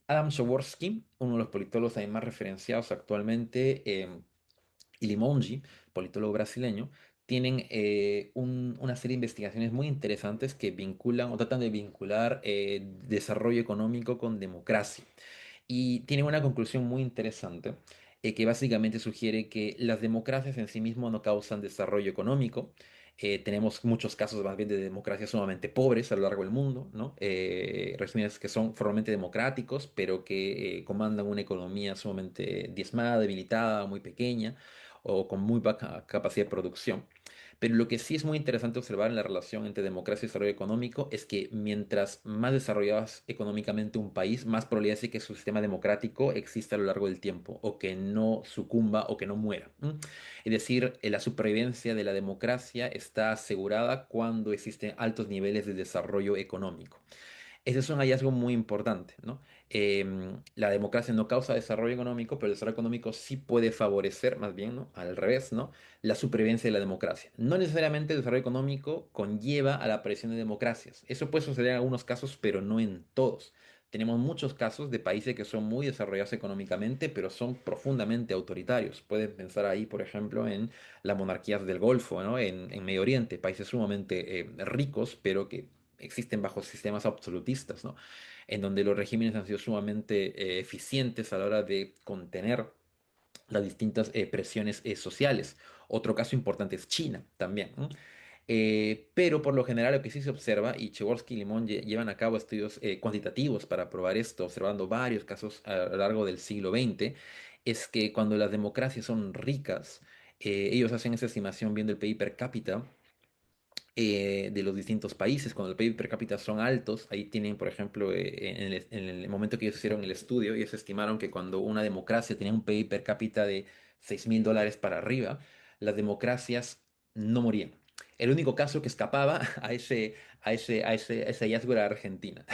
Adam Przeworski, uno de los politólogos también más referenciados actualmente, y Limongi, politólogo brasileño, tienen una serie de investigaciones muy interesantes que vinculan o tratan de vincular desarrollo económico con democracia. Y tiene una conclusión muy interesante que básicamente sugiere que las democracias en sí mismas no causan desarrollo económico. Tenemos muchos casos más bien de democracias sumamente pobres a lo largo del mundo, ¿no? Regímenes que son formalmente democráticos, pero que comandan una economía sumamente diezmada, debilitada, muy pequeña o con muy baja capacidad de producción. Pero lo que sí es muy interesante observar en la relación entre democracia y desarrollo económico es que mientras más desarrollado es económicamente un país, más probabilidad es que su sistema democrático exista a lo largo del tiempo o que no sucumba o que no muera. Es decir, la supervivencia de la democracia está asegurada cuando existen altos niveles de desarrollo económico. Ese es un hallazgo muy importante, ¿no? La democracia no causa desarrollo económico, pero el desarrollo económico sí puede favorecer, más bien, ¿no? Al revés, ¿no? La supervivencia de la democracia. No necesariamente el desarrollo económico conlleva a la aparición de democracias. Eso puede suceder en algunos casos, pero no en todos. Tenemos muchos casos de países que son muy desarrollados económicamente, pero son profundamente autoritarios. Pueden pensar ahí, por ejemplo, en las monarquías del Golfo, ¿no? En Medio Oriente, países sumamente ricos, pero que existen bajo sistemas absolutistas, ¿no? En donde los regímenes han sido sumamente eficientes a la hora de contener las distintas presiones sociales. Otro caso importante es China también, ¿no? Pero por lo general lo que sí se observa, y Przeworski y Limón llevan a cabo estudios cuantitativos para probar esto, observando varios casos a lo largo del siglo XX, es que cuando las democracias son ricas, ellos hacen esa estimación viendo el PIB per cápita de los distintos países. Cuando el PIB per cápita son altos, ahí tienen, por ejemplo, en el momento que ellos hicieron el estudio, ellos estimaron que cuando una democracia tenía un PIB per cápita de $6.000 para arriba, las democracias no morían. El único caso que escapaba a ese hallazgo era Argentina,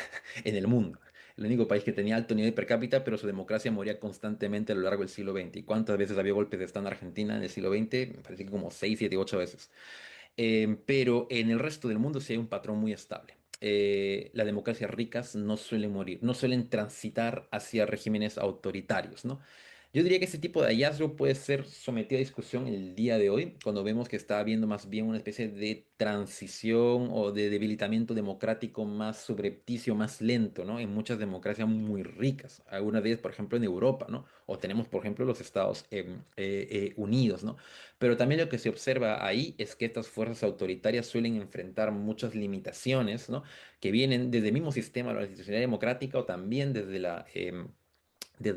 en el mundo. El único país que tenía alto nivel per cápita, pero su democracia moría constantemente a lo largo del siglo XX. ¿Y cuántas veces había golpes de Estado en Argentina en el siglo XX? Me parece que como 6 7 8 veces. Pero en el resto del mundo sí hay un patrón muy estable. Las democracias ricas no suelen morir, no suelen transitar hacia regímenes autoritarios, ¿no? Yo diría que este tipo de hallazgo puede ser sometido a discusión el día de hoy, cuando vemos que está habiendo más bien una especie de transición o de debilitamiento democrático más subrepticio, más lento, ¿no? En muchas democracias muy ricas, algunas de ellas, por ejemplo, en Europa, ¿no? O tenemos, por ejemplo, los Estados Unidos, ¿no? Pero también lo que se observa ahí es que estas fuerzas autoritarias suelen enfrentar muchas limitaciones, ¿no? Que vienen desde el mismo sistema, la institucionalidad democrática o también desde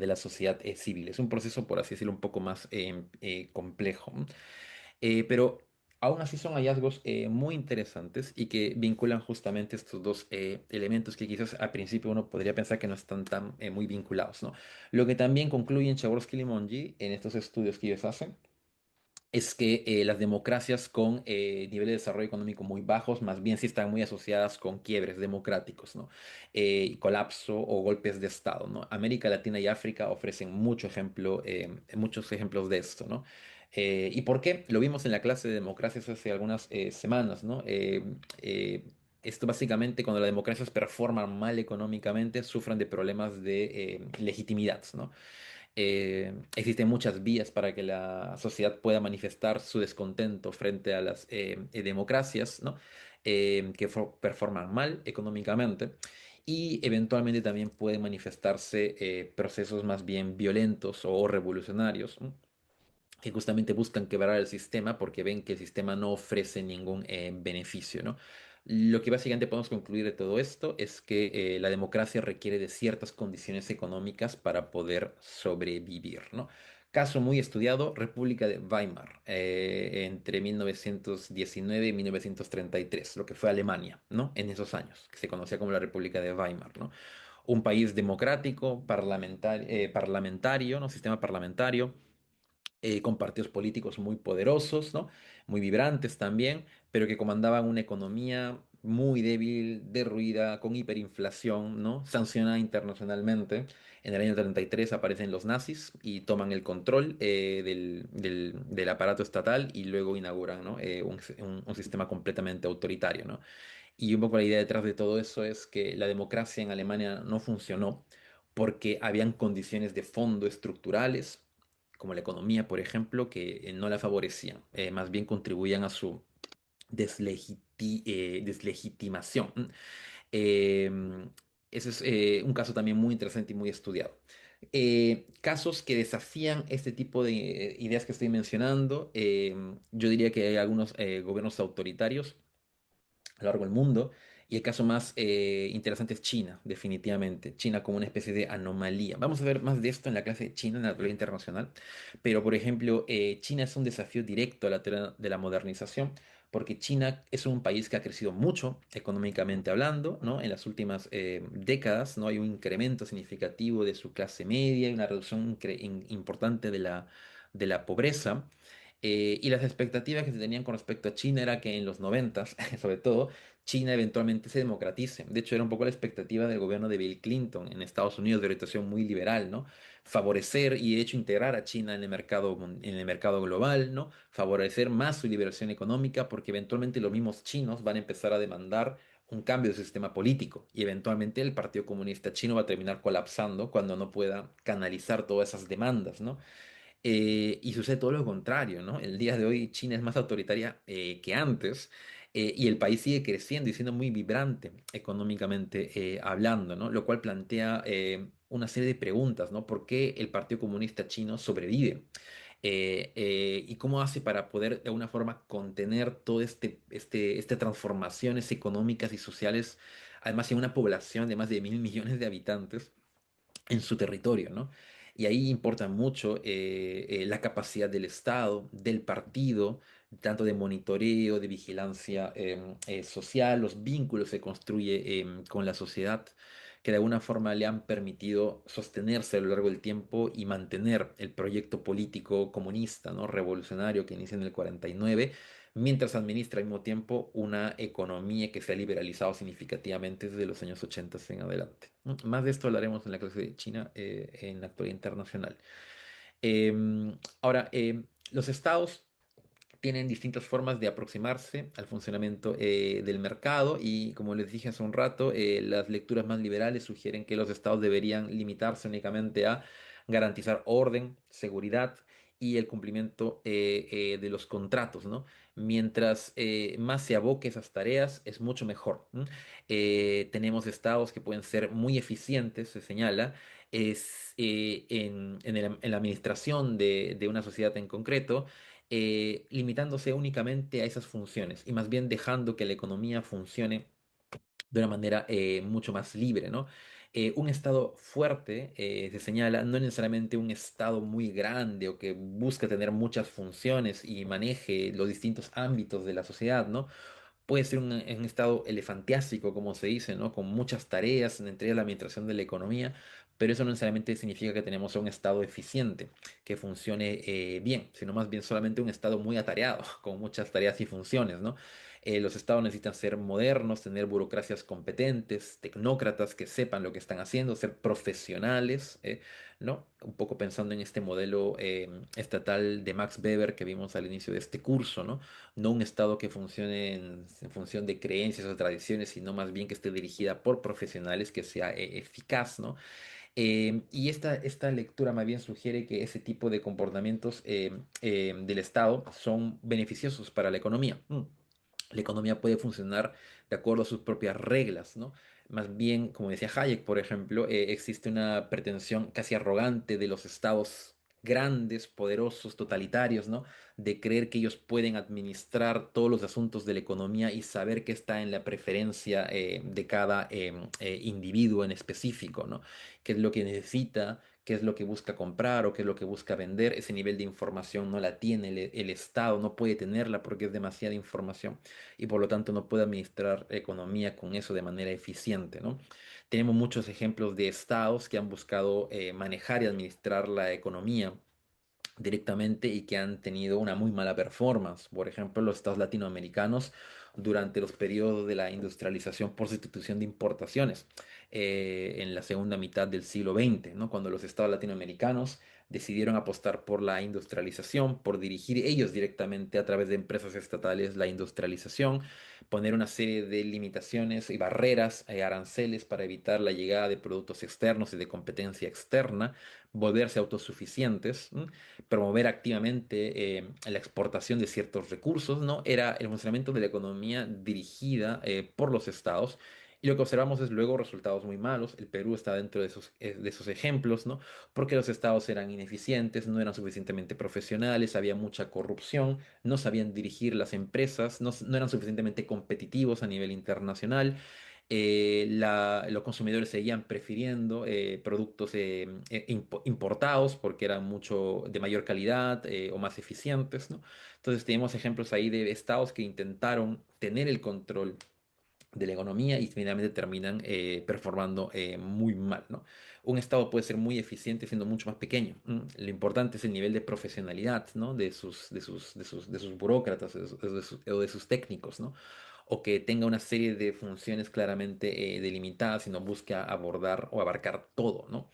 la sociedad civil. Es un proceso, por así decirlo, un poco más complejo. ¿No? Pero aún así son hallazgos muy interesantes y que vinculan justamente estos dos elementos que quizás al principio uno podría pensar que no están tan muy vinculados, ¿no? Lo que también concluyen Chaborski y Limongi en estos estudios que ellos hacen es que las democracias con niveles de desarrollo económico muy bajos, más bien sí están muy asociadas con quiebres democráticos, ¿no? Colapso o golpes de Estado, ¿no? América Latina y África ofrecen muchos ejemplos de esto, ¿no? ¿Y por qué? Lo vimos en la clase de democracias hace algunas semanas, ¿no? Esto básicamente cuando las democracias performan mal económicamente, sufren de problemas de legitimidad, ¿no? Existen muchas vías para que la sociedad pueda manifestar su descontento frente a las democracias, ¿no? performan mal económicamente y eventualmente también pueden manifestarse procesos más bien violentos o revolucionarios, ¿no? Que justamente buscan quebrar el sistema porque ven que el sistema no ofrece ningún beneficio, ¿no? Lo que básicamente podemos concluir de todo esto es que la democracia requiere de ciertas condiciones económicas para poder sobrevivir, ¿no? Caso muy estudiado, República de Weimar, entre 1919 y 1933, lo que fue Alemania, ¿no? En esos años, que se conocía como la República de Weimar, ¿no? Un país democrático, parlamentario, ¿no? Sistema parlamentario, con partidos políticos muy poderosos, ¿no? Muy vibrantes también, pero que comandaban una economía muy débil, derruida, con hiperinflación, ¿no? Sancionada internacionalmente. En el año 33 aparecen los nazis y toman el control del aparato estatal y luego inauguran, ¿no? Un sistema completamente autoritario, ¿no? Y un poco la idea detrás de todo eso es que la democracia en Alemania no funcionó porque habían condiciones de fondo estructurales, como la economía, por ejemplo, que no la favorecían, más bien contribuían a su deslegitimación. Eh, Ese es un caso también muy interesante y muy estudiado. Casos que desafían este tipo de ideas que estoy mencionando, yo diría que hay algunos gobiernos autoritarios a lo largo del mundo. Y el caso más interesante es China, definitivamente. China como una especie de anomalía. Vamos a ver más de esto en la clase de China, en la teoría internacional. Pero, por ejemplo, China es un desafío directo a la teoría de la modernización, porque China es un país que ha crecido mucho económicamente hablando, ¿no? En las últimas décadas, ¿no? Hay un incremento significativo de su clase media y una reducción importante de la pobreza. Y las expectativas que se tenían con respecto a China era que en los noventas, sobre todo, China eventualmente se democratice. De hecho, era un poco la expectativa del gobierno de Bill Clinton en Estados Unidos, de orientación muy liberal, ¿no? Favorecer y de hecho integrar a China en el mercado, en el mercado global, ¿no? Favorecer más su liberación económica, porque eventualmente los mismos chinos van a empezar a demandar un cambio de sistema político y eventualmente el Partido Comunista Chino va a terminar colapsando cuando no pueda canalizar todas esas demandas, ¿no? Y sucede todo lo contrario, ¿no? El día de hoy China es más autoritaria que antes, y el país sigue creciendo y siendo muy vibrante económicamente hablando, ¿no? Lo cual plantea una serie de preguntas, ¿no? ¿Por qué el Partido Comunista Chino sobrevive? ¿Y cómo hace para poder de alguna forma contener todas estas transformaciones económicas y sociales, además en una población de más de 1.000 millones de habitantes? En su territorio, ¿no? Y ahí importa mucho la capacidad del Estado, del partido, tanto de monitoreo, de vigilancia social, los vínculos que construye con la sociedad, que de alguna forma le han permitido sostenerse a lo largo del tiempo y mantener el proyecto político comunista, ¿no? Revolucionario que inicia en el 49, mientras administra al mismo tiempo una economía que se ha liberalizado significativamente desde los años 80 en adelante. Más de esto hablaremos en la clase de China en la actualidad internacional. Ahora, los estados tienen distintas formas de aproximarse al funcionamiento del mercado y como les dije hace un rato, las lecturas más liberales sugieren que los estados deberían limitarse únicamente a garantizar orden, seguridad y el cumplimiento de los contratos, ¿no? Mientras más se aboque esas tareas, es mucho mejor. Tenemos estados que pueden ser muy eficientes, se señala, en la administración de una sociedad en concreto, limitándose únicamente a esas funciones y más bien dejando que la economía funcione de una manera mucho más libre, ¿no? Un estado fuerte, se señala, no necesariamente un estado muy grande o que busca tener muchas funciones y maneje los distintos ámbitos de la sociedad, ¿no? Puede ser un estado elefantiásico, como se dice, ¿no? Con muchas tareas, entre ellas la administración de la economía, pero eso no necesariamente significa que tenemos un estado eficiente, que funcione bien, sino más bien solamente un estado muy atareado, con muchas tareas y funciones, ¿no? Los estados necesitan ser modernos, tener burocracias competentes, tecnócratas que sepan lo que están haciendo, ser profesionales, ¿no? Un poco pensando en este modelo estatal de Max Weber que vimos al inicio de este curso, ¿no? No un Estado que funcione en función de creencias o tradiciones, sino más bien que esté dirigida por profesionales, que sea eficaz, ¿no? Y esta lectura más bien sugiere que ese tipo de comportamientos del Estado son beneficiosos para la economía. la economía puede funcionar de acuerdo a sus propias reglas, ¿no? Más bien, como decía Hayek, por ejemplo, existe una pretensión casi arrogante de los estados grandes, poderosos, totalitarios, ¿no? De creer que ellos pueden administrar todos los asuntos de la economía y saber qué está en la preferencia de cada individuo en específico, ¿no? Qué es lo que necesita, qué es lo que busca comprar o qué es lo que busca vender. Ese nivel de información no la tiene el Estado, no puede tenerla porque es demasiada información y por lo tanto no puede administrar economía con eso de manera eficiente, ¿no? Tenemos muchos ejemplos de estados que han buscado manejar y administrar la economía directamente y que han tenido una muy mala performance. Por ejemplo, los estados latinoamericanos durante los periodos de la industrialización por sustitución de importaciones en la segunda mitad del siglo XX, ¿no? Cuando los estados latinoamericanos decidieron apostar por la industrialización, por dirigir ellos directamente a través de empresas estatales la industrialización, poner una serie de limitaciones y barreras, aranceles para evitar la llegada de productos externos y de competencia externa, volverse autosuficientes, ¿m? Promover activamente la exportación de ciertos recursos, ¿no? Era el funcionamiento de la economía dirigida por los estados. Y lo que observamos es luego resultados muy malos. El Perú está dentro de esos ejemplos, ¿no? Porque los estados eran ineficientes, no eran suficientemente profesionales, había mucha corrupción, no sabían dirigir las empresas, no eran suficientemente competitivos a nivel internacional. Los consumidores seguían prefiriendo productos importados porque eran mucho de mayor calidad o más eficientes, ¿no? Entonces tenemos ejemplos ahí de estados que intentaron tener el control de la economía y finalmente terminan performando muy mal, ¿no? Un estado puede ser muy eficiente siendo mucho más pequeño. Lo importante es el nivel de profesionalidad, ¿no? De sus burócratas o de sus técnicos, ¿no? O que tenga una serie de funciones claramente delimitadas y no busque abordar o abarcar todo, ¿no?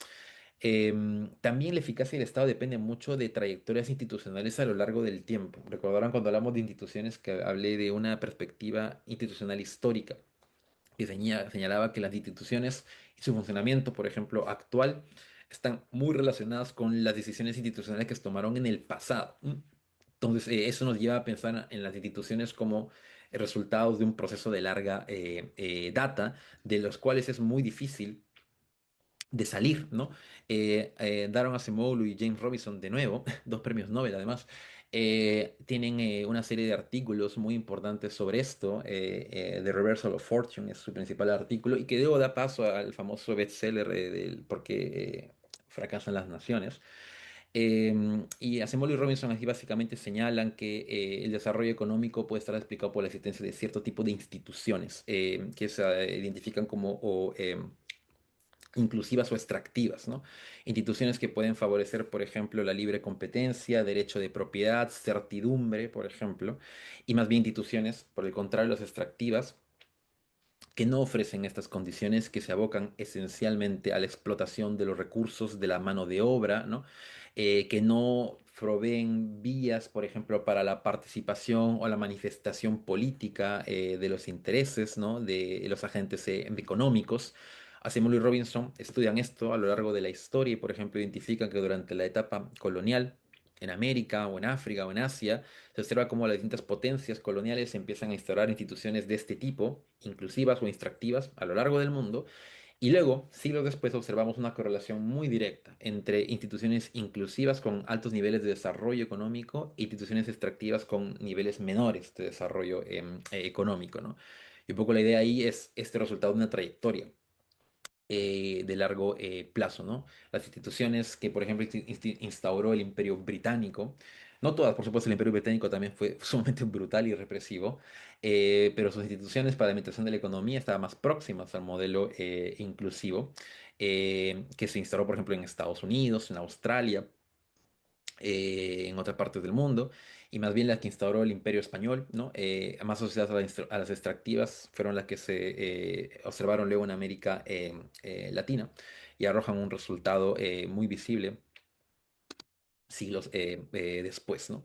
También la eficacia del Estado depende mucho de trayectorias institucionales a lo largo del tiempo. Recordarán cuando hablamos de instituciones que hablé de una perspectiva institucional histórica que señalaba que las instituciones y su funcionamiento, por ejemplo, actual, están muy relacionadas con las decisiones institucionales que se tomaron en el pasado. Entonces, eso nos lleva a pensar en las instituciones como resultados de un proceso de larga data, de los cuales es muy difícil de salir, ¿no? Daron Acemoglu y James Robinson, de nuevo, dos premios Nobel además, tienen una serie de artículos muy importantes sobre esto. The Reversal of Fortune es su principal artículo y que luego da paso al famoso bestseller del Por qué fracasan las naciones. Y Acemoglu y Robinson aquí básicamente señalan que el desarrollo económico puede estar explicado por la existencia de cierto tipo de instituciones que se identifican como inclusivas o extractivas, ¿no? Instituciones que pueden favorecer, por ejemplo, la libre competencia, derecho de propiedad, certidumbre, por ejemplo, y más bien instituciones, por el contrario, las extractivas, que no ofrecen estas condiciones, que se abocan esencialmente a la explotación de los recursos de la mano de obra, ¿no? Que no proveen vías, por ejemplo, para la participación o la manifestación política de los intereses, ¿no? De los agentes económicos. Asimov y Robinson estudian esto a lo largo de la historia y, por ejemplo, identifican que durante la etapa colonial, en América o en África o en Asia, se observa cómo las distintas potencias coloniales empiezan a instaurar instituciones de este tipo, inclusivas o extractivas, a lo largo del mundo, y luego, siglos después, observamos una correlación muy directa entre instituciones inclusivas con altos niveles de desarrollo económico e instituciones extractivas con niveles menores de desarrollo económico, ¿no? Y un poco la idea ahí es este resultado de una trayectoria de largo plazo, ¿no? Las instituciones que, por ejemplo, instauró el Imperio Británico, no todas, por supuesto, el Imperio Británico también fue sumamente brutal y represivo, pero sus instituciones para la administración de la economía estaban más próximas al modelo inclusivo que se instauró, por ejemplo, en Estados Unidos, en Australia, en otras partes del mundo, y más bien las que instauró el Imperio Español, ¿no? Más asociadas a las extractivas fueron las que se observaron luego en América Latina y arrojan un resultado muy visible siglos después, ¿no?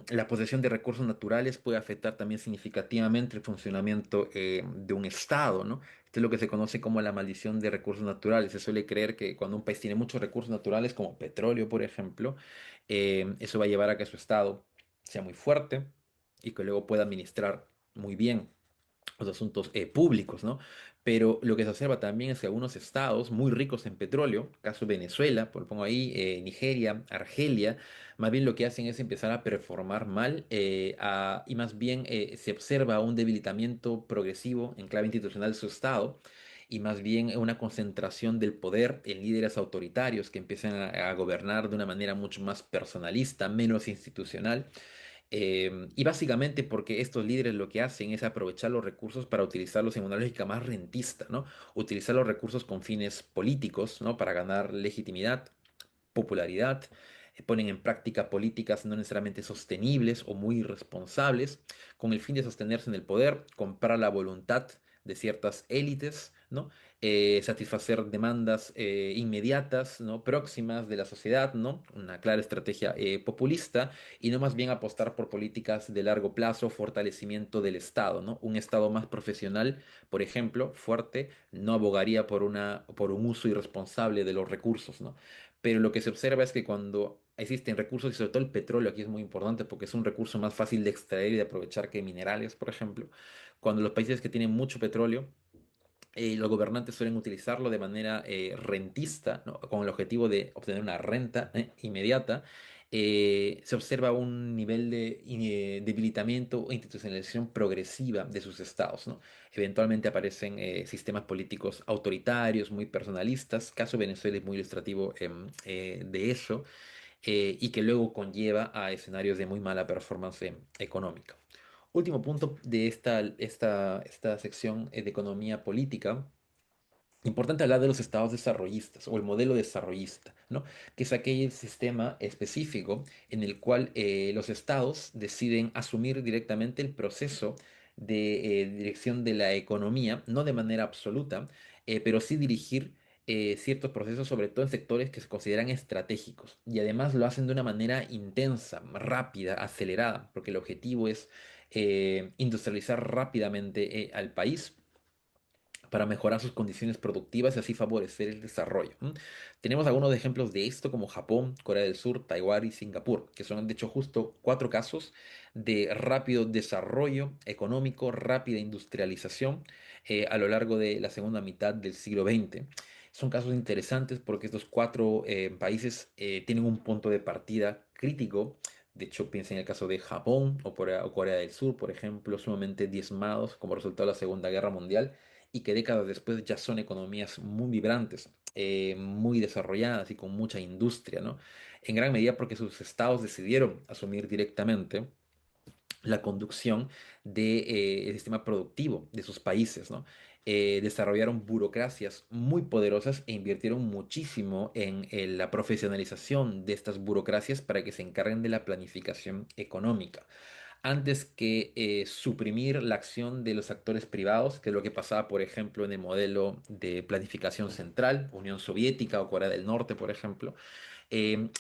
La posesión de recursos naturales puede afectar también significativamente el funcionamiento de un Estado, ¿no? Esto es lo que se conoce como la maldición de recursos naturales. Se suele creer que cuando un país tiene muchos recursos naturales, como petróleo, por ejemplo, eso va a llevar a que su Estado sea muy fuerte, y que luego pueda administrar muy bien los asuntos públicos, ¿no? Pero lo que se observa también es que algunos estados muy ricos en petróleo, caso Venezuela, por lo pongo ahí, Nigeria, Argelia, más bien lo que hacen es empezar a performar mal y más bien se observa un debilitamiento progresivo en clave institucional de su estado y más bien una concentración del poder en líderes autoritarios que empiezan a gobernar de una manera mucho más personalista, menos institucional. Y básicamente porque estos líderes lo que hacen es aprovechar los recursos para utilizarlos en una lógica más rentista, ¿no? Utilizar los recursos con fines políticos, ¿no? Para ganar legitimidad, popularidad, ponen en práctica políticas no necesariamente sostenibles o muy irresponsables, con el fin de sostenerse en el poder, comprar la voluntad de ciertas élites, ¿no? Satisfacer demandas inmediatas, ¿no? Próximas de la sociedad, ¿no? Una clara estrategia populista y no más bien apostar por políticas de largo plazo, fortalecimiento del Estado, ¿no? Un Estado más profesional, por ejemplo, fuerte, no abogaría por un uso irresponsable de los recursos, ¿no? Pero lo que se observa es que cuando existen recursos, y sobre todo el petróleo aquí es muy importante porque es un recurso más fácil de extraer y de aprovechar que minerales, por ejemplo, cuando los países que tienen mucho petróleo, los gobernantes suelen utilizarlo de manera rentista, ¿no? Con el objetivo de obtener una renta inmediata. Se observa un nivel de debilitamiento o institucionalización progresiva de sus estados, ¿no? Eventualmente aparecen sistemas políticos autoritarios, muy personalistas. Caso Venezuela es muy ilustrativo de eso, y que luego conlleva a escenarios de muy mala performance económica. Último punto de esta sección de economía política. Importante hablar de los estados desarrollistas o el modelo desarrollista, ¿no? Que es aquel sistema específico en el cual los estados deciden asumir directamente el proceso de dirección de la economía, no de manera absoluta, pero sí dirigir ciertos procesos, sobre todo en sectores que se consideran estratégicos. Y además lo hacen de una manera intensa, rápida, acelerada, porque el objetivo es industrializar rápidamente al país para mejorar sus condiciones productivas y así favorecer el desarrollo. ¿M? Tenemos algunos ejemplos de esto como Japón, Corea del Sur, Taiwán y Singapur, que son de hecho justo cuatro casos de rápido desarrollo económico, rápida industrialización a lo largo de la segunda mitad del siglo XX. Son casos interesantes porque estos cuatro países tienen un punto de partida crítico. De hecho, piensa en el caso de Japón o Corea del Sur, por ejemplo, sumamente diezmados como resultado de la Segunda Guerra Mundial y que décadas después ya son economías muy vibrantes, muy desarrolladas y con mucha industria, ¿no? En gran medida porque sus estados decidieron asumir directamente la conducción del sistema productivo de sus países, ¿no? Desarrollaron burocracias muy poderosas e invirtieron muchísimo en la profesionalización de estas burocracias para que se encarguen de la planificación económica antes que suprimir la acción de los actores privados, que es lo que pasaba, por ejemplo, en el modelo de planificación central, Unión Soviética o Corea del Norte, por ejemplo.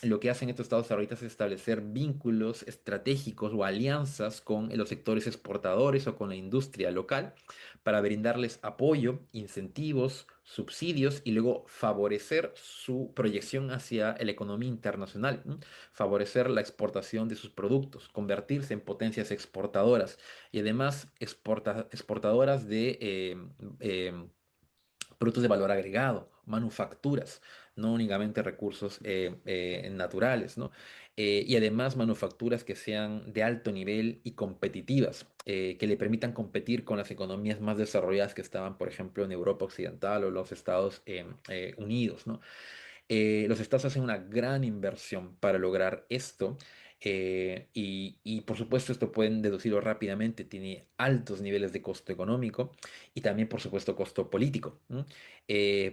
Lo que hacen estos estados ahorita es establecer vínculos estratégicos o alianzas con los sectores exportadores o con la industria local para brindarles apoyo, incentivos, subsidios y luego favorecer su proyección hacia la economía internacional, ¿no? Favorecer la exportación de sus productos, convertirse en potencias exportadoras y además exportadoras de productos de valor agregado, manufacturas, no únicamente recursos naturales, ¿no? Y además manufacturas que sean de alto nivel y competitivas, que le permitan competir con las economías más desarrolladas que estaban, por ejemplo, en Europa Occidental o los Estados Unidos, ¿no? Los estados hacen una gran inversión para lograr esto y, por supuesto esto pueden deducirlo rápidamente, tiene altos niveles de costo económico y también por supuesto costo político. ¿No?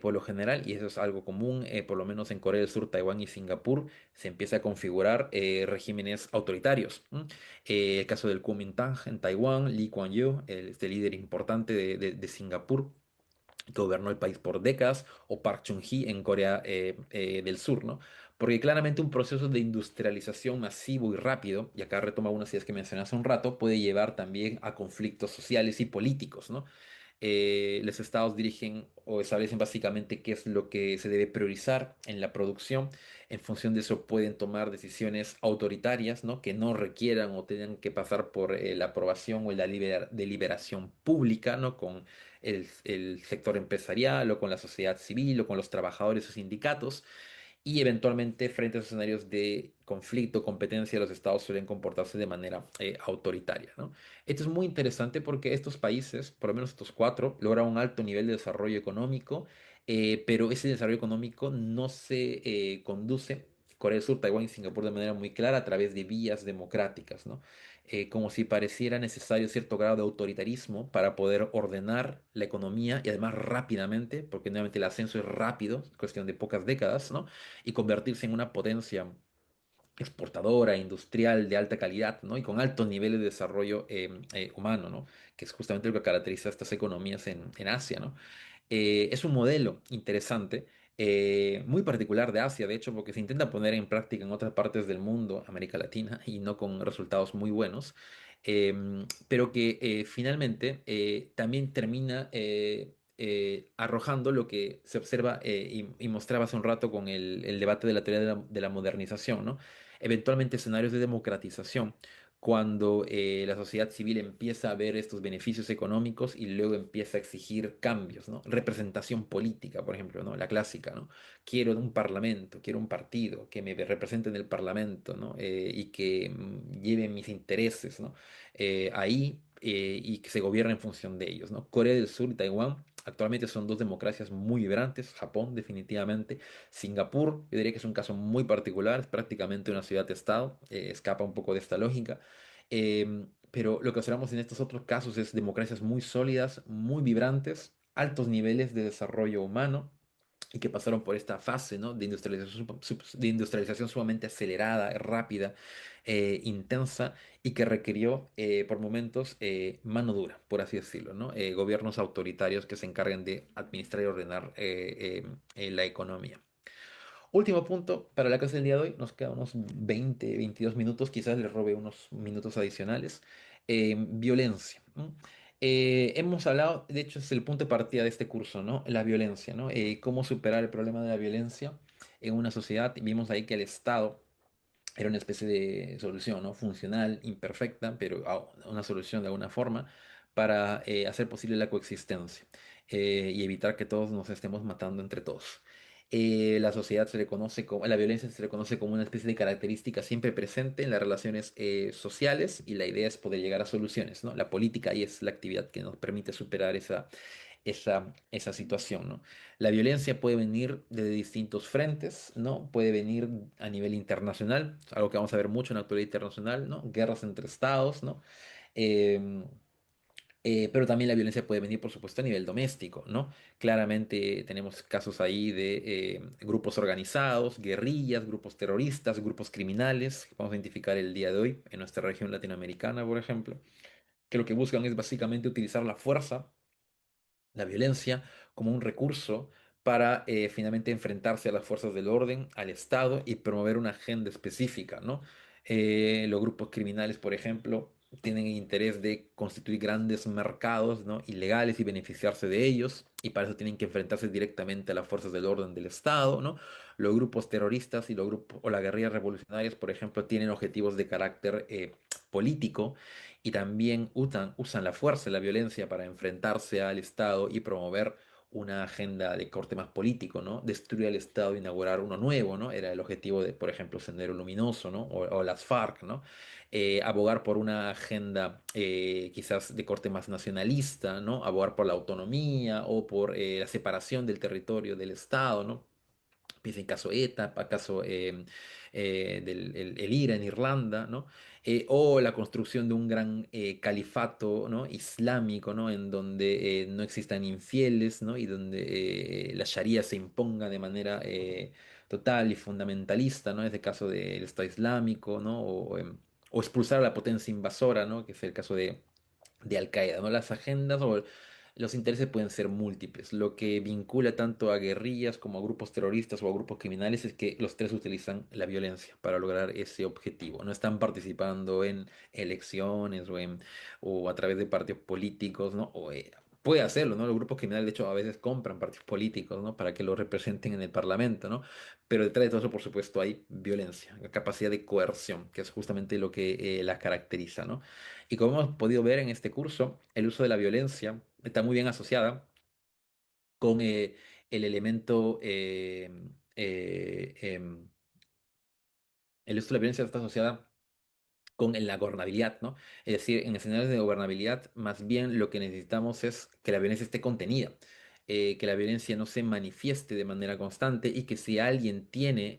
Por lo general, y eso es algo común, por lo menos en Corea del Sur, Taiwán y Singapur, se empieza a configurar regímenes autoritarios. ¿No? El caso del Kuomintang en Taiwán, Lee Kuan Yew, este líder importante de Singapur que gobernó el país por décadas, o Park Chung-hee en Corea del Sur, ¿no? Porque claramente un proceso de industrialización masivo y rápido, y acá retoma unas ideas que mencioné hace un rato, puede llevar también a conflictos sociales y políticos, ¿no? Los estados dirigen o establecen básicamente qué es lo que se debe priorizar en la producción. En función de eso pueden tomar decisiones autoritarias, ¿no? Que no requieran o tengan que pasar por la aprobación o la deliberación pública, ¿no? Con el sector empresarial o con la sociedad civil o con los trabajadores o sindicatos. Y eventualmente, frente a esos escenarios de conflicto, competencia, los estados suelen comportarse de manera autoritaria, ¿no? Esto es muy interesante porque estos países, por lo menos estos cuatro, logran un alto nivel de desarrollo económico, pero ese desarrollo económico no se conduce, Corea del Sur, Taiwán y Singapur, de manera muy clara a través de vías democráticas, ¿no? Como si pareciera necesario cierto grado de autoritarismo para poder ordenar la economía y además rápidamente, porque nuevamente el ascenso es rápido, cuestión de pocas décadas, ¿no? Y convertirse en una potencia exportadora, industrial, de alta calidad, ¿no? Y con altos niveles de desarrollo humano, ¿no? Que es justamente lo que caracteriza a estas economías en Asia, ¿no? Es un modelo interesante, muy particular de Asia, de hecho, porque se intenta poner en práctica en otras partes del mundo, América Latina, y no con resultados muy buenos, pero que finalmente también termina arrojando lo que se observa y mostraba hace un rato con el debate de la teoría de la modernización, ¿no? Eventualmente escenarios de democratización cuando la sociedad civil empieza a ver estos beneficios económicos y luego empieza a exigir cambios, ¿no? Representación política, por ejemplo, ¿no? La clásica, ¿no? Quiero un parlamento, quiero un partido que me represente en el parlamento, ¿no? Y que lleve mis intereses, ¿no? Y que se gobierne en función de ellos, ¿no? Corea del Sur y Taiwán actualmente son dos democracias muy vibrantes, Japón definitivamente, Singapur, yo diría que es un caso muy particular, es prácticamente una ciudad-estado, escapa un poco de esta lógica. Pero lo que observamos en estos otros casos es democracias muy sólidas, muy vibrantes, altos niveles de desarrollo humano y que pasaron por esta fase, ¿no? De industrialización sumamente acelerada, rápida, intensa y que requirió por momentos mano dura, por así decirlo, ¿no? Gobiernos autoritarios que se encarguen de administrar y ordenar la economía. Último punto para la clase del día de hoy, nos quedan unos 20, 22 minutos, quizás les robe unos minutos adicionales. Violencia. ¿No? Hemos hablado, de hecho es el punto de partida de este curso, ¿no? La violencia, ¿no? Cómo superar el problema de la violencia en una sociedad. Vimos ahí que el Estado era una especie de solución, ¿no? Funcional, imperfecta, pero una solución de alguna forma para hacer posible la coexistencia y evitar que todos nos estemos matando entre todos. La sociedad se le conoce como, la violencia se le conoce como una especie de característica siempre presente en las relaciones sociales y la idea es poder llegar a soluciones, ¿no? La política ahí es la actividad que nos permite superar esa situación, ¿no? La violencia puede venir de distintos frentes, ¿no? Puede venir a nivel internacional, algo que vamos a ver mucho en la actualidad internacional, ¿no? Guerras entre estados, ¿no? Em, pero también la violencia puede venir, por supuesto, a nivel doméstico, ¿no? Claramente tenemos casos ahí de grupos organizados, guerrillas, grupos terroristas, grupos criminales, que vamos a identificar el día de hoy en nuestra región latinoamericana, por ejemplo, que lo que buscan es básicamente utilizar la fuerza, la violencia como un recurso para finalmente enfrentarse a las fuerzas del orden, al Estado y promover una agenda específica, ¿no? Los grupos criminales, por ejemplo, tienen interés de constituir grandes mercados, ¿no? Ilegales y beneficiarse de ellos, y para eso tienen que enfrentarse directamente a las fuerzas del orden del Estado, ¿no? Los grupos terroristas y los grupos o las guerrillas revolucionarias, por ejemplo, tienen objetivos de carácter político y también usan la fuerza y la violencia para enfrentarse al Estado y promover una agenda de corte más político, ¿no? Destruir el Estado e inaugurar uno nuevo, ¿no? Era el objetivo de, por ejemplo, Sendero Luminoso, ¿no? O las FARC, ¿no? Abogar por una agenda quizás de corte más nacionalista, ¿no? Abogar por la autonomía o por la separación del territorio del Estado, ¿no? Piensa en caso ETA, caso del el IRA en Irlanda, ¿no? O la construcción de un gran califato, ¿no? Islámico, ¿no? En donde no existan infieles, ¿no? Y donde la Sharia se imponga de manera total y fundamentalista, ¿no? Es el caso del Estado Islámico, ¿no? O expulsar a la potencia invasora, ¿no? Que es el caso de Al Qaeda, ¿no? Las agendas o los intereses pueden ser múltiples. Lo que vincula tanto a guerrillas como a grupos terroristas o a grupos criminales es que los tres utilizan la violencia para lograr ese objetivo. No están participando en elecciones o a través de partidos políticos, ¿no? puede hacerlo, ¿no? Los grupos criminales, de hecho, a veces compran partidos políticos, ¿no? Para que los representen en el Parlamento, ¿no? Pero detrás de todo eso, por supuesto, hay violencia, la capacidad de coerción, que es justamente lo que la caracteriza, ¿no? Y como hemos podido ver en este curso, el uso de la violencia está muy bien asociada con el elemento, em, el uso de la violencia está asociada con la gobernabilidad, ¿no? Es decir, en escenarios de gobernabilidad, más bien lo que necesitamos es que la violencia esté contenida, que la violencia no se manifieste de manera constante y que si alguien tiene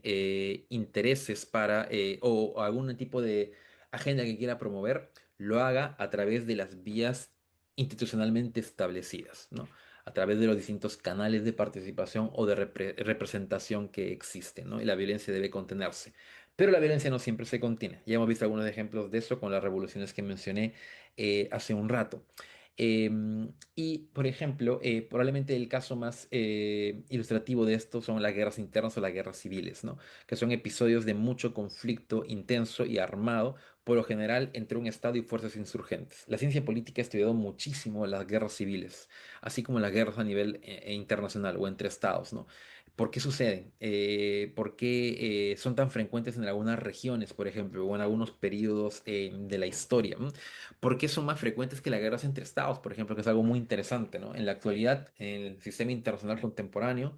intereses para o algún tipo de agenda que quiera promover, lo haga a través de las vías institucionalmente establecidas, ¿no? A través de los distintos canales de participación o de representación que existen, ¿no? Y la violencia debe contenerse. Pero la violencia no siempre se contiene. Ya hemos visto algunos ejemplos de eso con las revoluciones que mencioné hace un rato. Y, por ejemplo, probablemente el caso más ilustrativo de esto son las guerras internas o las guerras civiles, ¿no? Que son episodios de mucho conflicto intenso y armado, por lo general entre un Estado y fuerzas insurgentes. La ciencia política ha estudiado muchísimo las guerras civiles, así como las guerras a nivel internacional o entre Estados, ¿no? ¿Por qué suceden? ¿Por qué son tan frecuentes en algunas regiones, por ejemplo, o en algunos periodos de la historia? ¿M? ¿Por qué son más frecuentes que las guerras entre estados, por ejemplo, que es algo muy interesante, ¿no? En la actualidad, en el sistema internacional contemporáneo,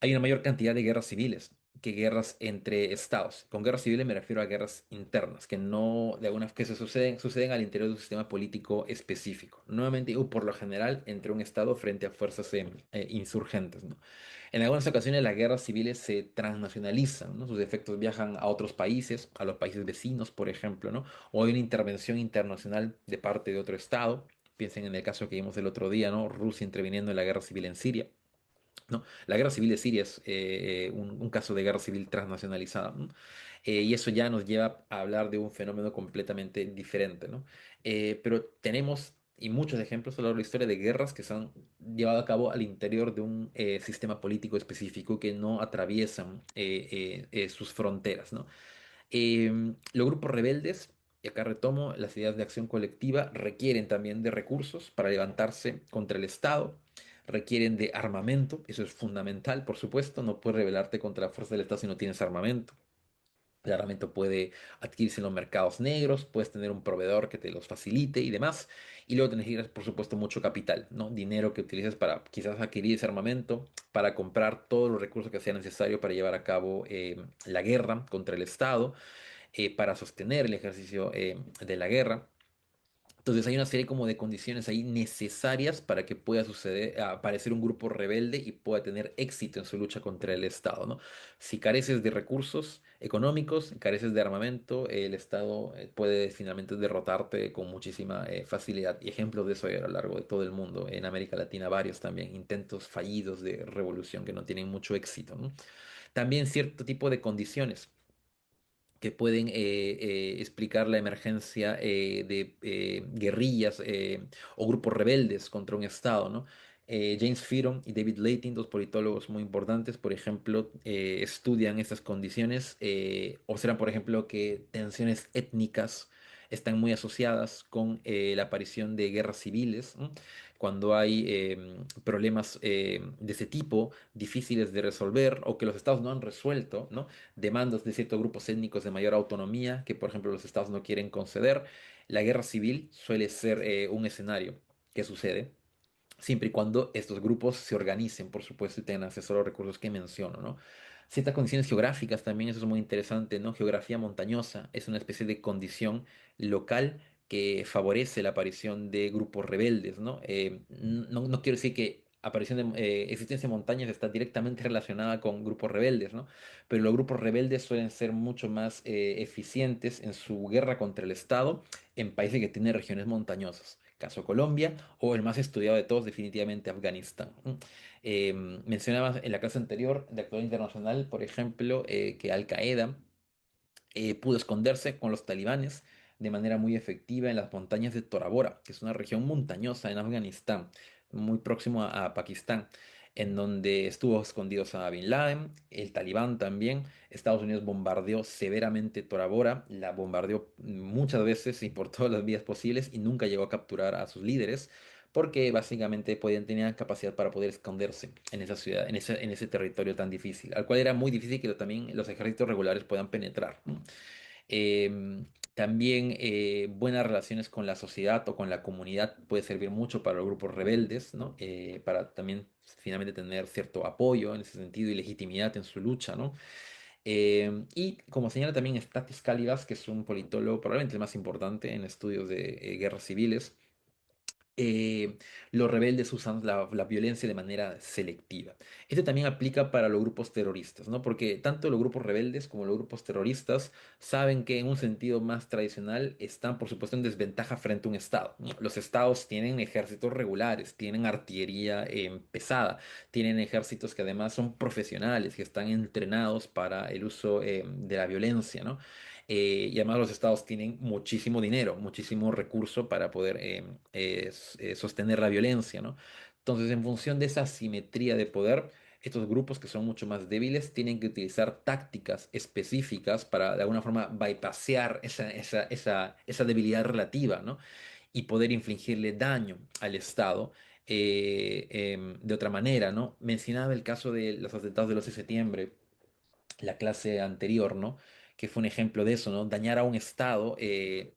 hay una mayor cantidad de guerras civiles que guerras entre estados. Con guerras civiles me refiero a guerras internas, que no, de algunas que suceden al interior de un sistema político específico. Nuevamente, digo, por lo general, entre un estado frente a fuerzas insurgentes, ¿no? En algunas ocasiones las guerras civiles se transnacionalizan, ¿no? Sus efectos viajan a otros países, a los países vecinos, por ejemplo, ¿no? O hay una intervención internacional de parte de otro estado. Piensen en el caso que vimos el otro día, ¿no? Rusia interviniendo en la guerra civil en Siria. ¿No? La guerra civil de Siria es un caso de guerra civil transnacionalizada, ¿no? Y eso ya nos lleva a hablar de un fenómeno completamente diferente, ¿no? Pero tenemos y muchos ejemplos a lo largo de la historia de guerras que se han llevado a cabo al interior de un sistema político específico que no atraviesan sus fronteras, ¿no? Los grupos rebeldes, y acá retomo, las ideas de acción colectiva requieren también de recursos para levantarse contra el Estado, requieren de armamento, eso es fundamental, por supuesto, no puedes rebelarte contra la fuerza del Estado si no tienes armamento. El armamento puede adquirirse en los mercados negros, puedes tener un proveedor que te los facilite y demás. Y luego necesitas, por supuesto, mucho capital, ¿no? Dinero que utilices para quizás adquirir ese armamento, para comprar todos los recursos que sea necesario para llevar a cabo la guerra contra el Estado, para sostener el ejercicio de la guerra. Entonces hay una serie como de condiciones ahí necesarias para que pueda suceder, aparecer un grupo rebelde y pueda tener éxito en su lucha contra el Estado, ¿no? Si careces de recursos económicos, careces de armamento, el Estado puede finalmente derrotarte con muchísima facilidad. Y ejemplos de eso hay a lo largo de todo el mundo, en América Latina varios también, intentos fallidos de revolución que no tienen mucho éxito, ¿no? También cierto tipo de condiciones que pueden explicar la emergencia de guerrillas o grupos rebeldes contra un Estado, ¿no? James Firon y David Leighton, dos politólogos muy importantes, por ejemplo, estudian estas condiciones, observan, por ejemplo, que tensiones étnicas están muy asociadas con la aparición de guerras civiles, ¿no? Cuando hay problemas de ese tipo difíciles de resolver o que los estados no han resuelto, ¿no? Demandas de ciertos grupos étnicos de mayor autonomía que, por ejemplo, los estados no quieren conceder. La guerra civil suele ser un escenario que sucede siempre y cuando estos grupos se organicen, por supuesto, y tengan acceso a los recursos que menciono, ¿no? Ciertas condiciones geográficas también, eso es muy interesante, ¿no? Geografía montañosa es una especie de condición local que favorece la aparición de grupos rebeldes, ¿no? No quiero decir que aparición de existencia de montañas está directamente relacionada con grupos rebeldes, ¿no? Pero los grupos rebeldes suelen ser mucho más eficientes en su guerra contra el Estado en países que tienen regiones montañosas. Caso Colombia, o el más estudiado de todos, definitivamente Afganistán. Mencionabas en la clase anterior de actualidad internacional, por ejemplo, que Al Qaeda pudo esconderse con los talibanes de manera muy efectiva en las montañas de Tora Bora, que es una región montañosa en Afganistán, muy próximo a Pakistán, en donde estuvo escondido Osama Bin Laden, el talibán también. Estados Unidos bombardeó severamente Tora Bora, la bombardeó muchas veces y por todas las vías posibles y nunca llegó a capturar a sus líderes. porque básicamente podían tener capacidad para poder esconderse en esa ciudad, en ese territorio tan difícil, al cual era muy difícil que también los ejércitos regulares puedan penetrar, ¿no? También buenas relaciones con la sociedad o con la comunidad puede servir mucho para los grupos rebeldes, ¿no? Para también finalmente tener cierto apoyo en ese sentido y legitimidad en su lucha, ¿no? Y como señala también Stathis Kalidas, que es un politólogo probablemente el más importante en estudios de guerras civiles, eh, los rebeldes usan la violencia de manera selectiva. Esto también aplica para los grupos terroristas, ¿no? Porque tanto los grupos rebeldes como los grupos terroristas saben que en un sentido más tradicional están, por supuesto, en desventaja frente a un Estado, ¿no? Los estados tienen ejércitos regulares, tienen artillería pesada, tienen ejércitos que además son profesionales, que están entrenados para el uso de la violencia, ¿no? Y además los estados tienen muchísimo dinero, muchísimo recurso para poder sostener la violencia, ¿no? Entonces, en función de esa asimetría de poder, estos grupos que son mucho más débiles tienen que utilizar tácticas específicas para de alguna forma bypassear esa debilidad relativa, ¿no? Y poder infligirle daño al Estado de otra manera, ¿no? Mencionaba el caso de los atentados del 11 de septiembre, la clase anterior, ¿no? Que fue un ejemplo de eso, ¿no? Dañar a un Estado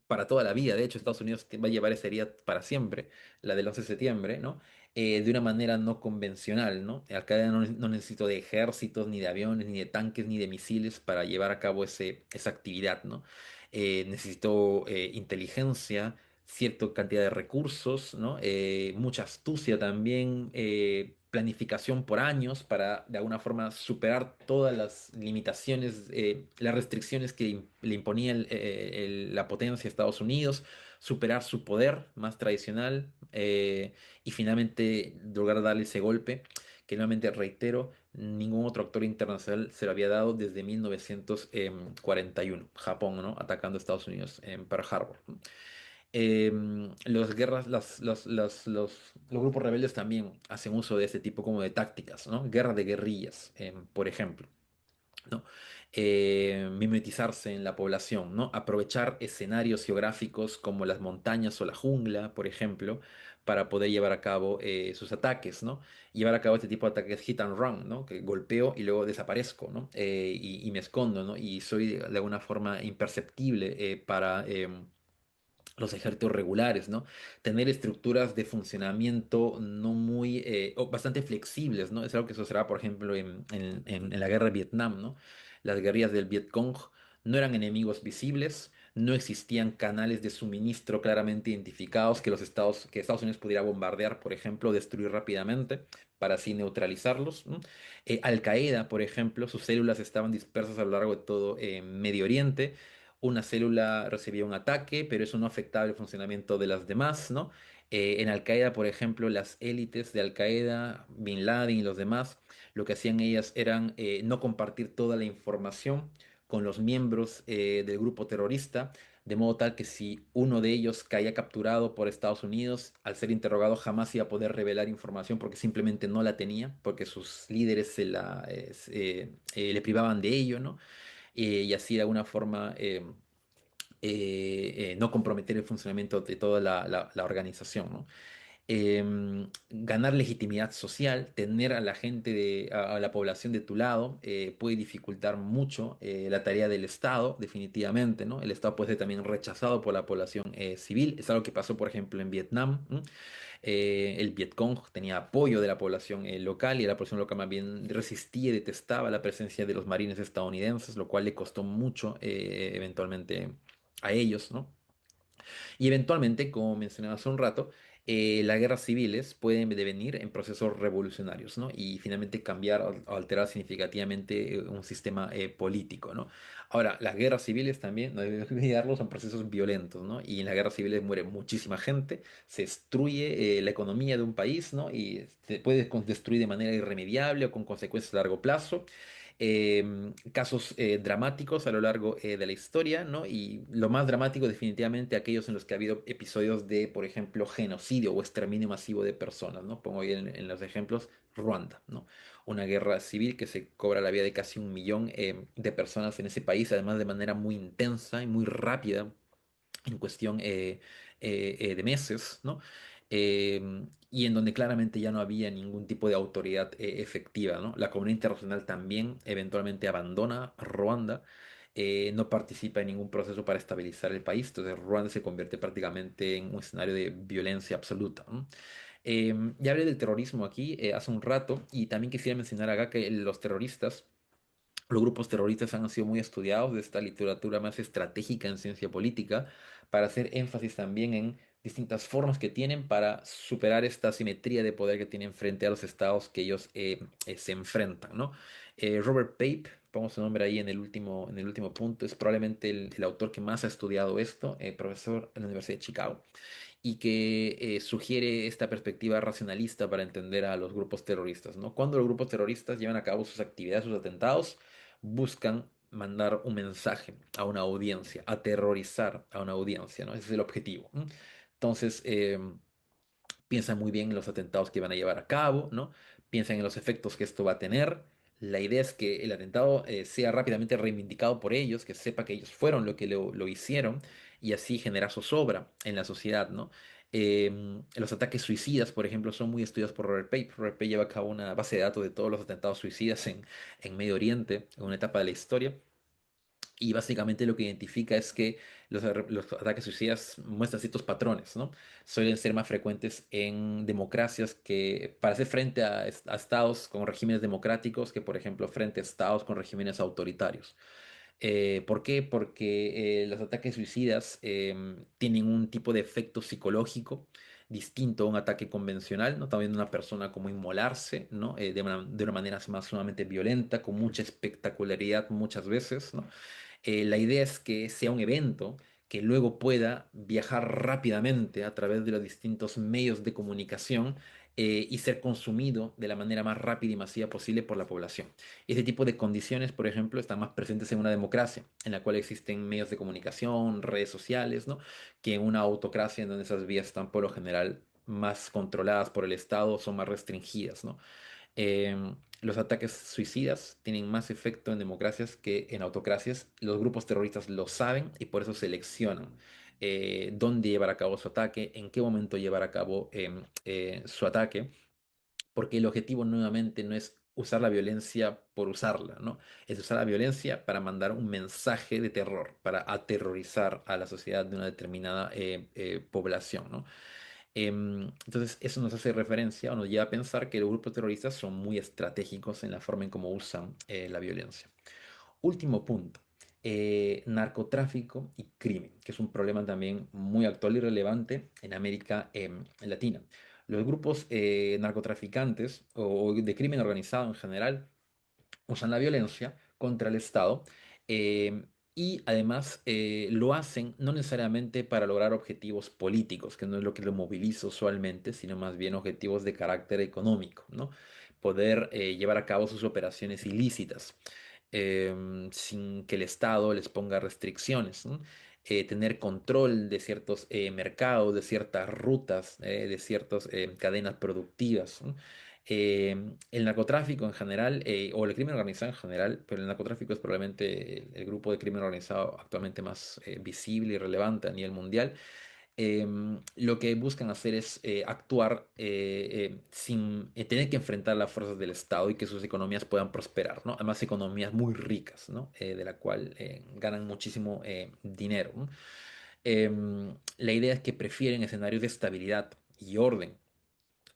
para toda la vida. De hecho, Estados Unidos va a llevar esa herida para siempre, la del 11 de septiembre, ¿no? De una manera no convencional, ¿no? Al-Qaeda no necesitó de ejércitos, ni de aviones, ni de tanques, ni de misiles para llevar a cabo esa actividad, ¿no? Necesitó inteligencia, cierta cantidad de recursos, ¿no? Mucha astucia también, planificación por años para de alguna forma superar todas las limitaciones, las restricciones que le imponía la potencia de Estados Unidos, superar su poder más tradicional y finalmente lograr darle ese golpe que nuevamente reitero, ningún otro actor internacional se lo había dado desde 1941, Japón, ¿no? Atacando a Estados Unidos en Pearl Harbor. Los guerras, los grupos rebeldes también hacen uso de este tipo como de tácticas, ¿no? Guerra de guerrillas, por ejemplo, ¿no? Mimetizarse en la población, ¿no? Aprovechar escenarios geográficos como las montañas o la jungla, por ejemplo, para poder llevar a cabo sus ataques, ¿no? Llevar a cabo este tipo de ataques hit and run, ¿no? Que golpeo y luego desaparezco, ¿no? Y me escondo, ¿no? Y soy de alguna forma imperceptible para los ejércitos regulares, ¿no? Tener estructuras de funcionamiento no muy, o bastante flexibles, ¿no? Es algo que sucederá, por ejemplo, en la guerra de Vietnam, ¿no? Las guerrillas del Vietcong no eran enemigos visibles, no existían canales de suministro claramente identificados que Estados Unidos pudiera bombardear, por ejemplo, o destruir rápidamente para así neutralizarlos, ¿no? Al-Qaeda, por ejemplo, sus células estaban dispersas a lo largo de todo Medio Oriente. Una célula recibía un ataque, pero eso no afectaba el funcionamiento de las demás, ¿no? En Al-Qaeda, por ejemplo, las élites de Al-Qaeda, Bin Laden y los demás, lo que hacían ellas eran no compartir toda la información con los miembros del grupo terrorista, de modo tal que si uno de ellos caía capturado por Estados Unidos, al ser interrogado jamás iba a poder revelar información porque simplemente no la tenía, porque sus líderes le privaban de ello, ¿no? Y así de alguna forma no comprometer el funcionamiento de toda la organización, ¿no? Ganar legitimidad social, tener a la gente, a la población de tu lado, puede dificultar mucho la tarea del Estado, definitivamente, ¿no? El Estado puede ser también rechazado por la población civil. Es algo que pasó, por ejemplo, en Vietnam. ¿No? El Vietcong tenía apoyo de la población local y la población local más bien resistía y detestaba la presencia de los marines estadounidenses, lo cual le costó mucho eventualmente a ellos, ¿no? Y eventualmente, como mencionaba hace un rato, las guerras civiles pueden devenir en procesos revolucionarios, ¿no? Y finalmente cambiar o alterar significativamente un sistema político, ¿no? Ahora, las guerras civiles también, no hay que olvidarlo, son procesos violentos, ¿no? Y en las guerras civiles muere muchísima gente, se destruye la economía de un país, ¿no? Y se puede destruir de manera irremediable o con consecuencias a largo plazo. Casos dramáticos a lo largo de la historia, ¿no? Y lo más dramático definitivamente aquellos en los que ha habido episodios de, por ejemplo, genocidio o exterminio masivo de personas, ¿no? Pongo ahí en los ejemplos Ruanda, ¿no? Una guerra civil que se cobra la vida de casi 1 millón de personas en ese país, además de manera muy intensa y muy rápida en cuestión de meses, ¿no? y en donde claramente ya no había ningún tipo de autoridad efectiva, ¿no? La comunidad internacional también eventualmente abandona Ruanda, no participa en ningún proceso para estabilizar el país, entonces Ruanda se convierte prácticamente en un escenario de violencia absoluta, ¿no? Ya hablé del terrorismo aquí hace un rato y también quisiera mencionar acá que los terroristas, los grupos terroristas han sido muy estudiados de esta literatura más estratégica en ciencia política para hacer énfasis también en distintas formas que tienen para superar esta asimetría de poder que tienen frente a los estados que ellos se enfrentan, ¿no? Robert Pape, pongo su nombre ahí en el último punto, es probablemente el autor que más ha estudiado esto, profesor en la Universidad de Chicago y que sugiere esta perspectiva racionalista para entender a los grupos terroristas, ¿no? Cuando los grupos terroristas llevan a cabo sus actividades, sus atentados, buscan mandar un mensaje a una audiencia, aterrorizar a una audiencia, ¿no? Ese es el objetivo. ¿No? Entonces, piensan muy bien en los atentados que van a llevar a cabo, ¿no? Piensan en los efectos que esto va a tener. La idea es que el atentado sea rápidamente reivindicado por ellos, que sepa que ellos fueron lo que lo hicieron y así generar zozobra en la sociedad, ¿no? Los ataques suicidas, por ejemplo, son muy estudiados por Robert Pape. Robert Pape lleva a cabo una base de datos de todos los atentados suicidas en Medio Oriente, en una etapa de la historia. Y básicamente lo que identifica es que los ataques suicidas muestran ciertos patrones, ¿no? Suelen ser más frecuentes en democracias que para hacer frente a estados con regímenes democráticos que, por ejemplo, frente a estados con regímenes autoritarios. ¿Por qué? Porque los ataques suicidas tienen un tipo de efecto psicológico distinto a un ataque convencional, ¿no? También una persona como inmolarse, ¿no? De una manera más sumamente violenta, con mucha espectacularidad muchas veces, ¿no? La idea es que sea un evento que luego pueda viajar rápidamente a través de los distintos medios de comunicación y ser consumido de la manera más rápida y masiva posible por la población. Este tipo de condiciones, por ejemplo, están más presentes en una democracia, en la cual existen medios de comunicación, redes sociales, ¿no? Que en una autocracia en donde esas vías están por lo general más controladas por el Estado, son más restringidas, ¿no? Los ataques suicidas tienen más efecto en democracias que en autocracias. Los grupos terroristas lo saben y por eso seleccionan dónde llevar a cabo su ataque, en qué momento llevar a cabo su ataque, porque el objetivo nuevamente no es usar la violencia por usarla, ¿no? Es usar la violencia para mandar un mensaje de terror, para aterrorizar a la sociedad de una determinada población, ¿no? Entonces, eso nos hace referencia o nos lleva a pensar que los grupos terroristas son muy estratégicos en la forma en cómo usan la violencia. Último punto, narcotráfico y crimen, que es un problema también muy actual y relevante en América Latina. Los grupos narcotraficantes o de crimen organizado en general usan la violencia contra el Estado eh, y además lo hacen no necesariamente para lograr objetivos políticos, que no es lo que lo moviliza usualmente, sino más bien objetivos de carácter económico, ¿no? Poder llevar a cabo sus operaciones ilícitas sin que el Estado les ponga restricciones, ¿no? Tener control de ciertos mercados, de ciertas rutas, de ciertas cadenas productivas, ¿no? El narcotráfico en general, o el crimen organizado en general, pero el narcotráfico es probablemente el grupo de crimen organizado actualmente más visible y relevante a nivel mundial. Lo que buscan hacer es actuar sin tener que enfrentar las fuerzas del Estado y que sus economías puedan prosperar, ¿no? Además, economías muy ricas, ¿no? De la cual ganan muchísimo dinero, ¿no? La idea es que prefieren escenarios de estabilidad y orden.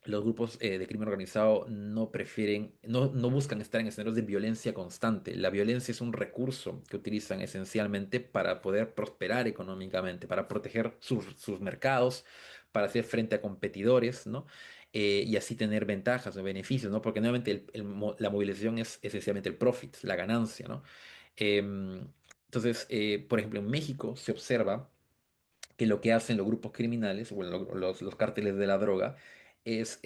Los grupos de crimen organizado no prefieren, no buscan estar en escenarios de violencia constante. La violencia es un recurso que utilizan esencialmente para poder prosperar económicamente, para proteger sus mercados, para hacer frente a competidores, ¿no? Y así tener ventajas o beneficios, ¿no? Porque nuevamente la movilización es esencialmente el profit, la ganancia, ¿no? Entonces, por ejemplo, en México se observa que lo que hacen los grupos criminales, bueno, los cárteles de la droga, es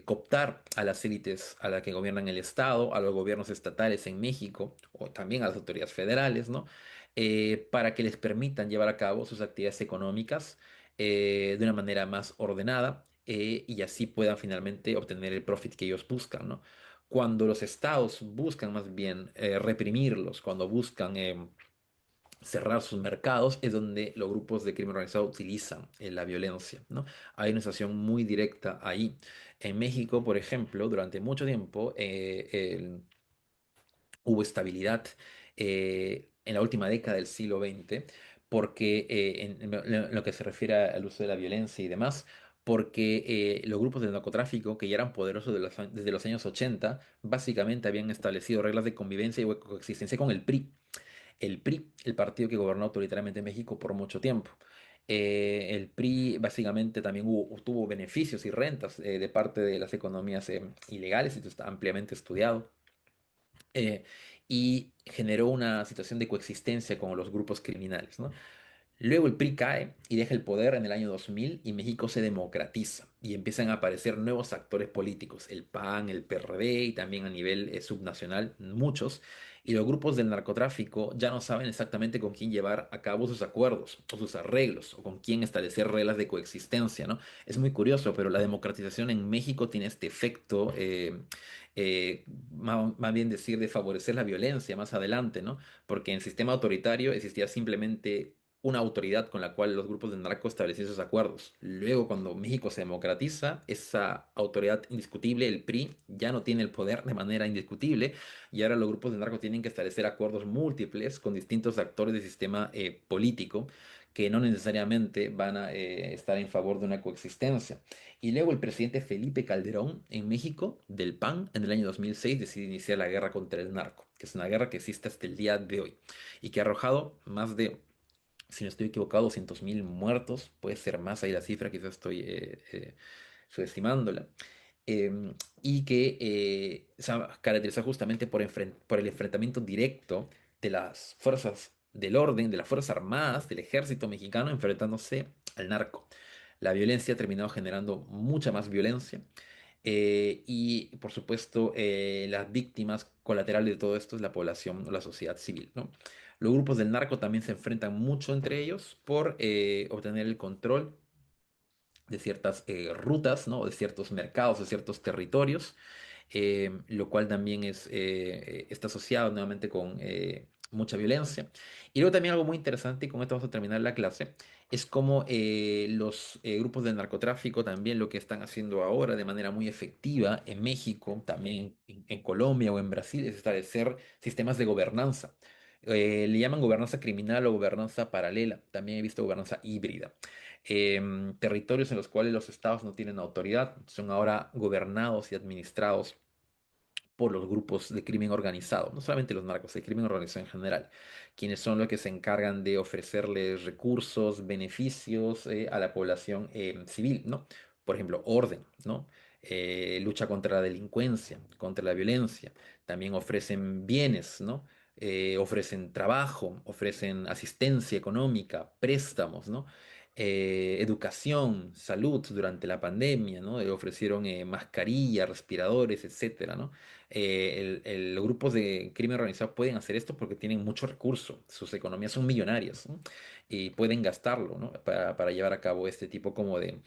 cooptar a las élites a las que gobiernan el Estado, a los gobiernos estatales en México, o también a las autoridades federales, ¿no? Para que les permitan llevar a cabo sus actividades económicas de una manera más ordenada y así puedan finalmente obtener el profit que ellos buscan, ¿no? Cuando los estados buscan más bien reprimirlos, cuando buscan cerrar sus mercados, es donde los grupos de crimen organizado utilizan la violencia, ¿no? Hay una situación muy directa ahí. En México, por ejemplo, durante mucho tiempo hubo estabilidad en la última década del siglo XX, porque en lo que se refiere al uso de la violencia y demás, porque los grupos de narcotráfico, que ya eran poderosos desde los años 80, básicamente habían establecido reglas de convivencia y coexistencia con el PRI. El PRI, el partido que gobernó autoritariamente México por mucho tiempo. El PRI básicamente también tuvo beneficios y rentas de parte de las economías ilegales, y esto está ampliamente estudiado, y generó una situación de coexistencia con los grupos criminales, ¿no? Luego el PRI cae y deja el poder en el año 2000 y México se democratiza y empiezan a aparecer nuevos actores políticos, el PAN, el PRD y también a nivel subnacional muchos. Y los grupos del narcotráfico ya no saben exactamente con quién llevar a cabo sus acuerdos o sus arreglos o con quién establecer reglas de coexistencia, ¿no? Es muy curioso, pero la democratización en México tiene este efecto, más bien decir, de favorecer la violencia más adelante, ¿no? Porque en el sistema autoritario existía simplemente una autoridad con la cual los grupos de narcos establecían sus acuerdos. Luego, cuando México se democratiza, esa autoridad indiscutible, el PRI, ya no tiene el poder de manera indiscutible y ahora los grupos de narcos tienen que establecer acuerdos múltiples con distintos actores del sistema político que no necesariamente van a estar en favor de una coexistencia. Y luego el presidente Felipe Calderón en México, del PAN, en el año 2006 decide iniciar la guerra contra el narco, que es una guerra que existe hasta el día de hoy y que ha arrojado más de, si no estoy equivocado, 200.000 muertos, puede ser más ahí la cifra, quizás estoy subestimándola, y que se ha caracterizado justamente por el enfrentamiento directo de las fuerzas del orden, de las Fuerzas Armadas, del ejército mexicano, enfrentándose al narco. La violencia ha terminado generando mucha más violencia. Y por supuesto, las víctimas colaterales de todo esto es la población o la sociedad civil, ¿no? Los grupos del narco también se enfrentan mucho entre ellos por obtener el control de ciertas rutas, ¿no? De ciertos mercados, de ciertos territorios, lo cual también está asociado nuevamente con mucha violencia. Y luego también algo muy interesante, y con esto vamos a terminar la clase, es cómo los grupos de narcotráfico también lo que están haciendo ahora de manera muy efectiva en México, también en Colombia o en Brasil, es establecer sistemas de gobernanza. Le llaman gobernanza criminal o gobernanza paralela. También he visto gobernanza híbrida. Territorios en los cuales los estados no tienen autoridad son ahora gobernados y administrados por los grupos de crimen organizado, no solamente los narcos, el crimen organizado en general, quienes son los que se encargan de ofrecerles recursos, beneficios a la población civil, ¿no? Por ejemplo, orden, ¿no? Lucha contra la delincuencia, contra la violencia, también ofrecen bienes, ¿no? Ofrecen trabajo, ofrecen asistencia económica, préstamos, ¿no? Educación, salud durante la pandemia, ¿no? Ofrecieron mascarillas, respiradores, etcétera, ¿no? Los grupos de crimen organizado pueden hacer esto porque tienen mucho recurso, sus economías son millonarias, ¿no? Y pueden gastarlo, ¿no? Para llevar a cabo este tipo como de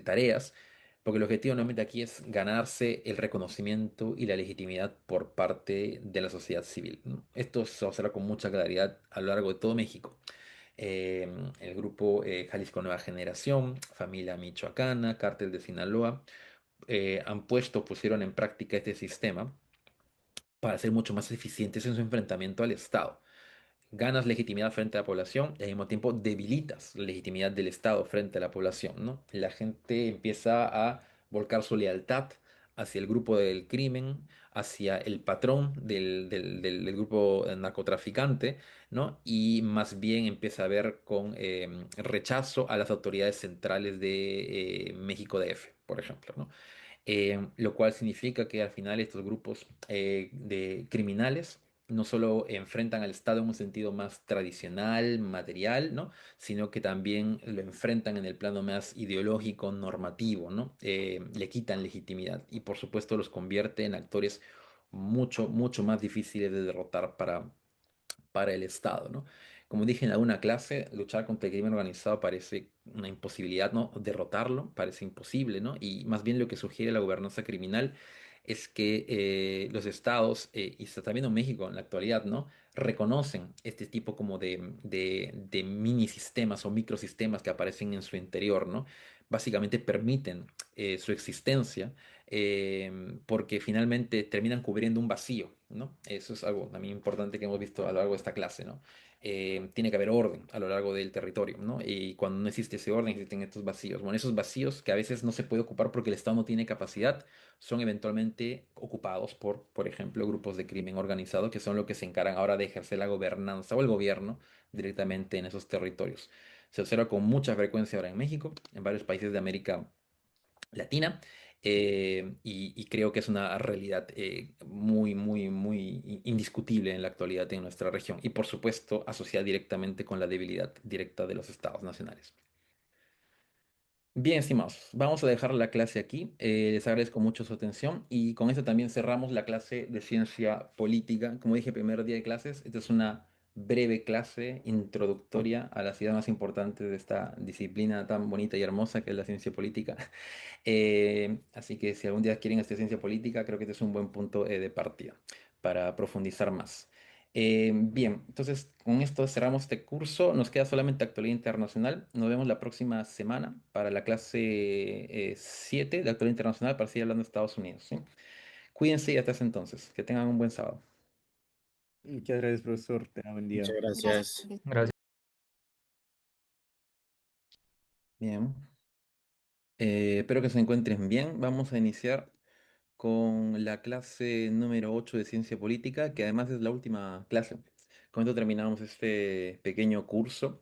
tareas, porque el objetivo nuevamente aquí es ganarse el reconocimiento y la legitimidad por parte de la sociedad civil, ¿no? Esto se observa con mucha claridad a lo largo de todo México. El grupo Jalisco Nueva Generación, Familia Michoacana, Cártel de Sinaloa, pusieron en práctica este sistema para ser mucho más eficientes en su enfrentamiento al Estado. Ganas legitimidad frente a la población y al mismo tiempo debilitas la legitimidad del Estado frente a la población, ¿no? La gente empieza a volcar su lealtad hacia el grupo del crimen, hacia el patrón del grupo narcotraficante, ¿no? Y más bien empieza a ver con rechazo a las autoridades centrales de México DF, por ejemplo, ¿no? Lo cual significa que al final estos grupos de criminales no solo enfrentan al Estado en un sentido más tradicional, material, ¿no? Sino que también lo enfrentan en el plano más ideológico, normativo, ¿no? Le quitan legitimidad y por supuesto los convierte en actores mucho, mucho más difíciles de derrotar para el Estado, ¿no? Como dije en alguna clase, luchar contra el crimen organizado parece una imposibilidad, ¿no? Derrotarlo parece imposible, ¿no? Y más bien lo que sugiere la gobernanza criminal es que los estados, y está también en México en la actualidad, ¿no? Reconocen este tipo como de mini sistemas o microsistemas que aparecen en su interior, ¿no? Básicamente permiten su existencia porque finalmente terminan cubriendo un vacío, ¿no? Eso es algo también importante que hemos visto a lo largo de esta clase, ¿no? Tiene que haber orden a lo largo del territorio, ¿no? Y cuando no existe ese orden, existen estos vacíos. Bueno, esos vacíos que a veces no se puede ocupar porque el Estado no tiene capacidad, son eventualmente ocupados por ejemplo, grupos de crimen organizado que son los que se encargan ahora de ejercer la gobernanza o el gobierno directamente en esos territorios. Se observa con mucha frecuencia ahora en México, en varios países de América Latina, y creo que es una realidad muy indiscutible en la actualidad en nuestra región y por supuesto asociada directamente con la debilidad directa de los estados nacionales. Bien, estimados, vamos a dejar la clase aquí. Les agradezco mucho su atención y con esto también cerramos la clase de ciencia política. Como dije, primer día de clases, esta es una breve clase introductoria a las ideas más importantes de esta disciplina tan bonita y hermosa que es la ciencia política. Así que si algún día quieren estudiar ciencia política, creo que este es un buen punto de partida para profundizar más. Bien, entonces con esto cerramos este curso. Nos queda solamente actualidad internacional. Nos vemos la próxima semana para la clase 7 de actualidad internacional para seguir hablando de Estados Unidos, ¿sí? Cuídense y hasta ese entonces. Que tengan un buen sábado.
Muchas gracias, profesor. Tenga buen
Muchas
día.
gracias.
Gracias. Bien. Espero que se encuentren bien. Vamos a iniciar con la clase número 8 de Ciencia Política, que además es la última clase. Con esto terminamos este pequeño curso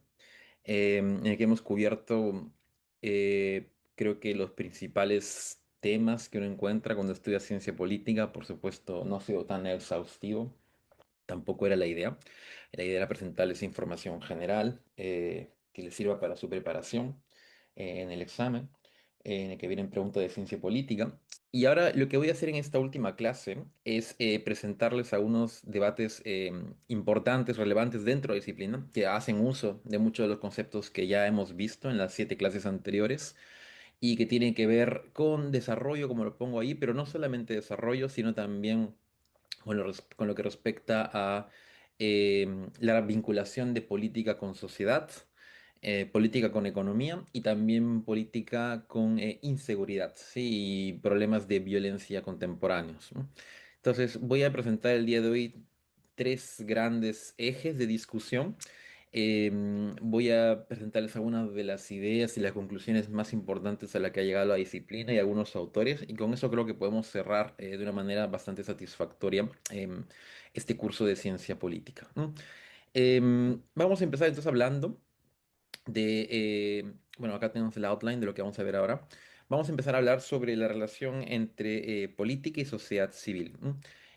en el que hemos cubierto, creo que los principales temas que uno encuentra cuando estudia ciencia política. Por supuesto, no ha sido tan exhaustivo. Tampoco era la idea. La idea era presentarles información general que les sirva para su preparación en el examen, en el que vienen preguntas de ciencia política. Y ahora lo que voy a hacer en esta última clase es presentarles algunos debates importantes, relevantes dentro de la disciplina, que hacen uso de muchos de los conceptos que ya hemos visto en las 7 clases anteriores y que tienen que ver con desarrollo, como lo pongo ahí, pero no solamente desarrollo, sino también con lo que respecta a la vinculación de política con sociedad, política con economía y también política con inseguridad, ¿sí? Y problemas de violencia contemporáneos, ¿no? Entonces, voy a presentar el día de hoy 3 grandes ejes de discusión. Voy a presentarles algunas de las ideas y las conclusiones más importantes a las que ha llegado la disciplina y algunos autores, y con eso creo que podemos cerrar de una manera bastante satisfactoria este curso de ciencia política, ¿no? Vamos a empezar entonces hablando bueno, acá tenemos el outline de lo que vamos a ver ahora. Vamos a empezar a hablar sobre la relación entre política y sociedad civil. ¿M?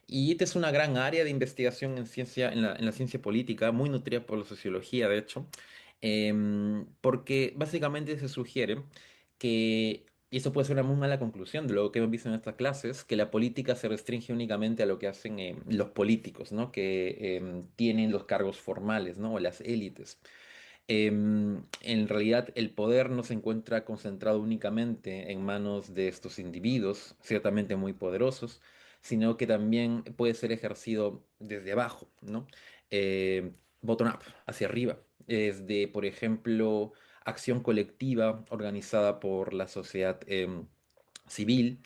Y esta es una gran área de investigación en ciencia, en la ciencia política, muy nutrida por la sociología, de hecho, porque básicamente se sugiere que, y esto puede ser una muy mala conclusión de lo que hemos visto en estas clases, que la política se restringe únicamente a lo que hacen los políticos, ¿no? Que tienen los cargos formales, ¿no? O las élites. En realidad, el poder no se encuentra concentrado únicamente en manos de estos individuos, ciertamente muy poderosos, sino que también puede ser ejercido desde abajo, ¿no? Bottom up, hacia arriba, desde, por ejemplo, acción colectiva organizada por la sociedad civil,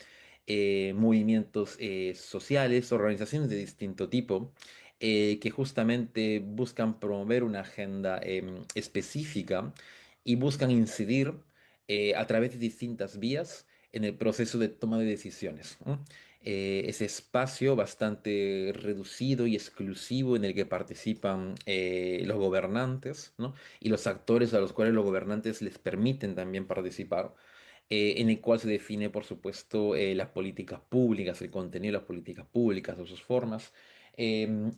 movimientos sociales, organizaciones de distinto tipo, que justamente buscan promover una agenda específica y buscan incidir a través de distintas vías en el proceso de toma de decisiones, ¿no? Ese espacio bastante reducido y exclusivo en el que participan los gobernantes, ¿no? Y los actores a los cuales los gobernantes les permiten también participar, en el cual se define, por supuesto, las políticas públicas, el contenido de las políticas públicas o sus formas,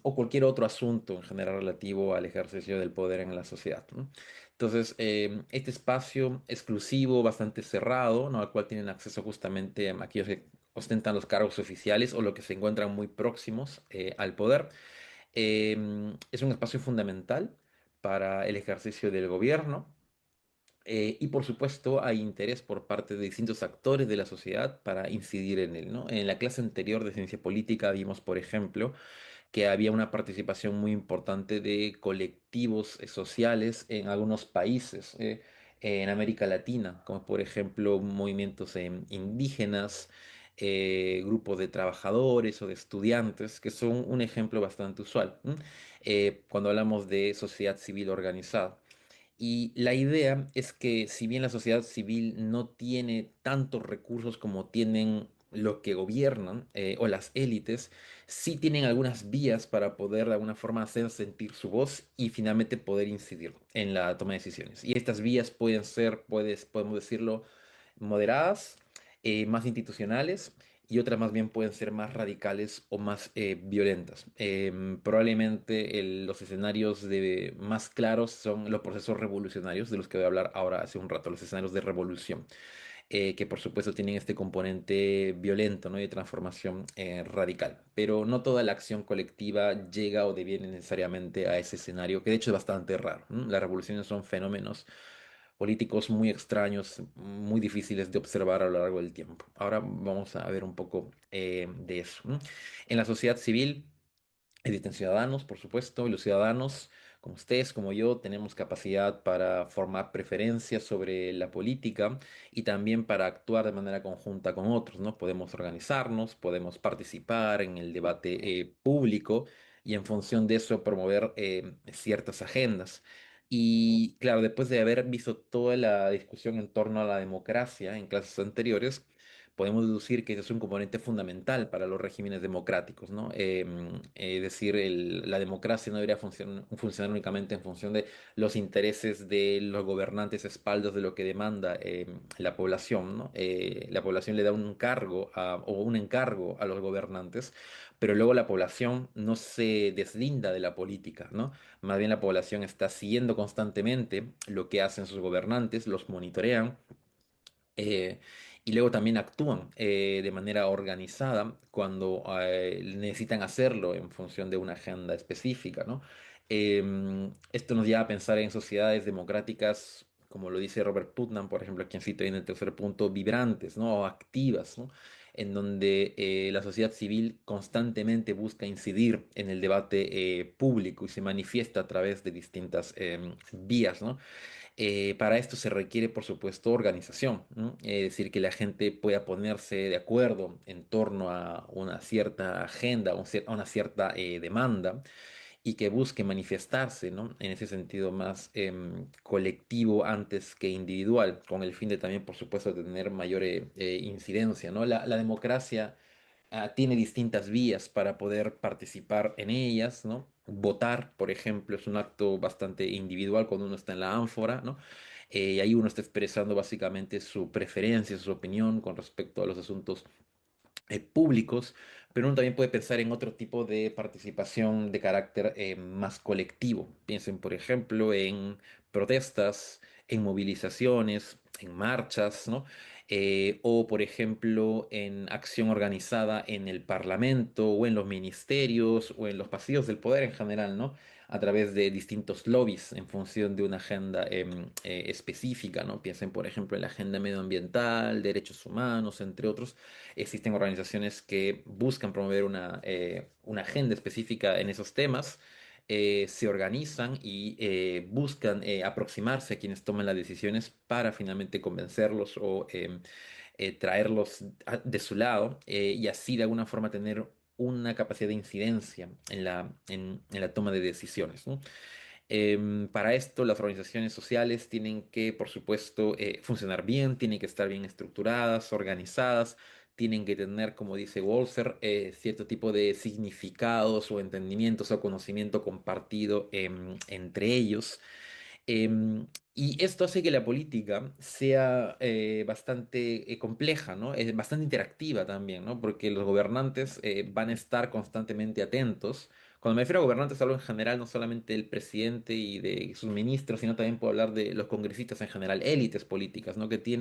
o cualquier otro asunto en general relativo al ejercicio del poder en la sociedad, ¿no? Entonces, este espacio exclusivo, bastante cerrado, ¿no? Al cual tienen acceso justamente aquellos que ostentan los cargos oficiales o los que se encuentran muy próximos al poder, es un espacio fundamental para el ejercicio del gobierno Y por supuesto hay interés por parte de distintos actores de la sociedad para incidir en él, ¿no? En la clase anterior de ciencia política vimos, por ejemplo, que había una participación muy importante de colectivos sociales en algunos países en América Latina, como por ejemplo movimientos indígenas, grupos de trabajadores o de estudiantes, que son un ejemplo bastante usual, ¿m? Cuando hablamos de sociedad civil organizada. Y la idea es que si bien la sociedad civil no tiene tantos recursos como tienen los que gobiernan o las élites, sí tienen algunas vías para poder de alguna forma hacer sentir su voz y finalmente poder incidir en la toma de decisiones. Y estas vías pueden ser, podemos decirlo, moderadas, más institucionales y otras más bien pueden ser más radicales o más violentas. Probablemente los escenarios más claros son los procesos revolucionarios, de los que voy a hablar ahora hace un rato, los escenarios de revolución, que por supuesto tienen este componente violento, ¿no? De transformación radical. Pero no toda la acción colectiva llega o deviene necesariamente a ese escenario, que de hecho es bastante raro, ¿no? Las revoluciones son fenómenos políticos muy extraños, muy difíciles de observar a lo largo del tiempo. Ahora vamos a ver un poco de eso, ¿no? En la sociedad civil existen ciudadanos, por supuesto, y los ciudadanos, como ustedes, como yo, tenemos capacidad para formar preferencias sobre la política y también para actuar de manera conjunta con otros, ¿no? Podemos organizarnos, podemos participar en el debate público y en función de eso promover ciertas agendas. Y claro, después de haber visto toda la discusión en torno a la democracia en clases anteriores, podemos deducir que ese es un componente fundamental para los regímenes democráticos, ¿no? Es decir, la democracia no debería funcionar únicamente en función de los intereses de los gobernantes a espaldas de lo que demanda la población, ¿no? La población le da un cargo o un encargo a los gobernantes, pero luego la población no se deslinda de la política, ¿no? Más bien la población está siguiendo constantemente lo que hacen sus gobernantes, los monitorean eh, y luego también actúan de manera organizada cuando necesitan hacerlo en función de una agenda específica, ¿no? Esto nos lleva a pensar en sociedades democráticas, como lo dice Robert Putnam, por ejemplo, quien cito ahí en el tercer punto, vibrantes, ¿no? O activas, ¿no? En donde la sociedad civil constantemente busca incidir en el debate público y se manifiesta a través de distintas vías, ¿no? Para esto se requiere, por supuesto, organización, ¿no? Es decir, que la gente pueda ponerse de acuerdo en torno a una cierta agenda, a una cierta demanda y que busque manifestarse, ¿no? En ese sentido más colectivo antes que individual, con el fin de también, por supuesto, tener mayor incidencia, ¿no? La democracia tiene distintas vías para poder participar en ellas, ¿no? Votar, por ejemplo, es un acto bastante individual cuando uno está en la ánfora, ¿no? Y ahí uno está expresando básicamente su preferencia, su opinión con respecto a los asuntos públicos, pero uno también puede pensar en otro tipo de participación de carácter más colectivo. Piensen, por ejemplo, en protestas, en movilizaciones, en marchas, ¿no? O, por ejemplo, en acción organizada en el Parlamento o en los ministerios o en los pasillos del poder en general, ¿no? A través de distintos lobbies en función de una agenda específica, ¿no? Piensen, por ejemplo, en la agenda medioambiental, derechos humanos, entre otros. Existen organizaciones que buscan promover una agenda específica en esos temas, se organizan y buscan aproximarse a quienes toman las decisiones para finalmente convencerlos o traerlos de su lado y así de alguna forma tener una capacidad de incidencia en la toma de decisiones, ¿no? Para esto, las organizaciones sociales tienen que, por supuesto, funcionar bien, tienen que estar bien estructuradas, organizadas, tienen que tener, como dice Walser, cierto tipo de significados o entendimientos o conocimiento compartido entre ellos. Em, y esto hace que la política sea bastante compleja, ¿no? Es bastante interactiva también, ¿no? Porque los gobernantes van a estar constantemente atentos. Cuando me refiero a gobernantes, hablo en general no solamente del presidente y de sus ministros, sino también puedo hablar de los congresistas en general, élites políticas, ¿no? Que tienen